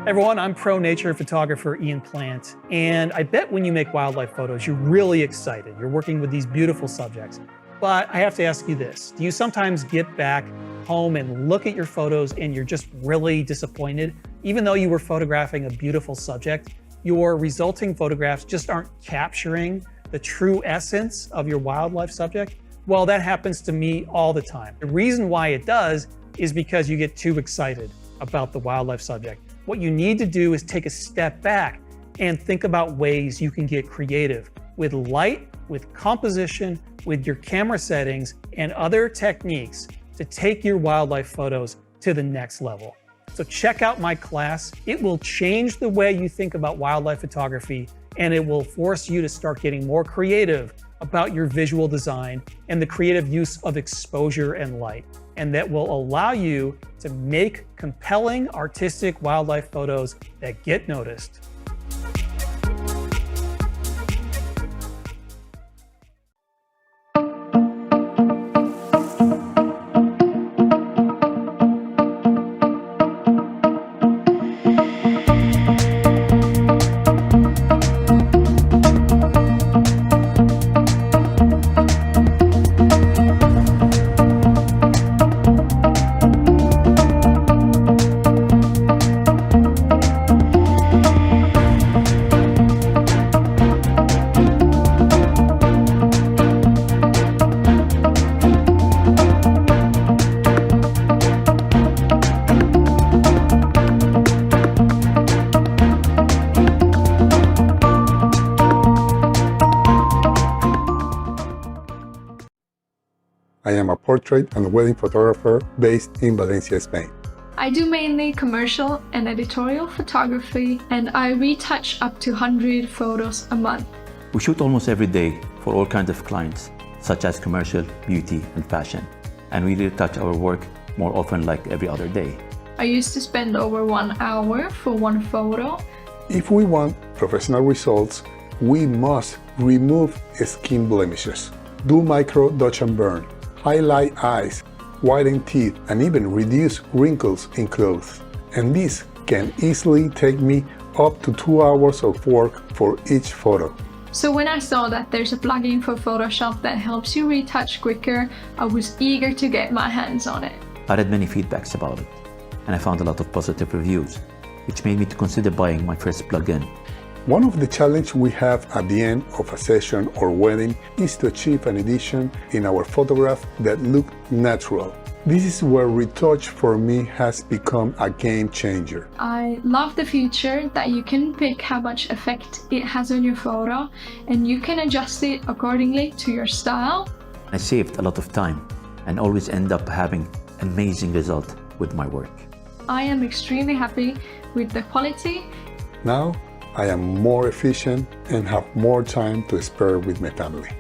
Speaker 8: Everyone, I'm pro nature photographer Ian Plant, and I bet when you make wildlife photos, you're really excited. You're working with these beautiful subjects. But I have to ask you this. Do you sometimes get back home and look at your photos and you're just really disappointed? Even though you were photographing a beautiful subject, your resulting photographs just aren't capturing the true essence of your wildlife subject? Well, that happens to me all the time. The reason why it does is because you get too excited about the wildlife subject. What you need to do is take a step back and think about ways you can get creative with light, with composition, with your camera settings, and other techniques to take your wildlife photos to the next level. So check out my class. It will change the way you think about wildlife photography, and it will force you to start getting more creative about your visual design and the creative use of exposure and light. And that will allow you to make compelling artistic wildlife photos that get noticed.
Speaker 9: I am a portrait and wedding photographer based in Valencia, Spain.
Speaker 10: I do mainly commercial and editorial photography, and I retouch up to 100 photos a month.
Speaker 11: We shoot almost every day for all kinds of clients, such as commercial, beauty, and fashion. And we retouch our work more often, like every other day.
Speaker 10: I used to spend over 1 hour for one photo.
Speaker 9: If we want professional results, we must remove skin blemishes, do micro dodge and burn, highlight eyes, whiten teeth, and even reduce wrinkles in clothes. And this can easily take me up to 2 hours of work for each photo.
Speaker 10: So when I saw that there's a plugin for Photoshop that helps you retouch quicker, I was eager to get my hands on it.
Speaker 11: I read many feedbacks about it, and I found a lot of positive reviews, which made me to consider buying my first plugin.
Speaker 9: One of the challenges we have at the end of a session or wedding is to achieve an edition in our photograph that look natural. This is where retouch for me has become a game changer.
Speaker 10: I love the feature that you can pick how much effect it has on your photo and you can adjust it accordingly to your style.
Speaker 11: I saved a lot of time and always end up having amazing result with my work.
Speaker 10: I am extremely happy with the quality.
Speaker 9: Now I am more efficient and have more time to spare with my family.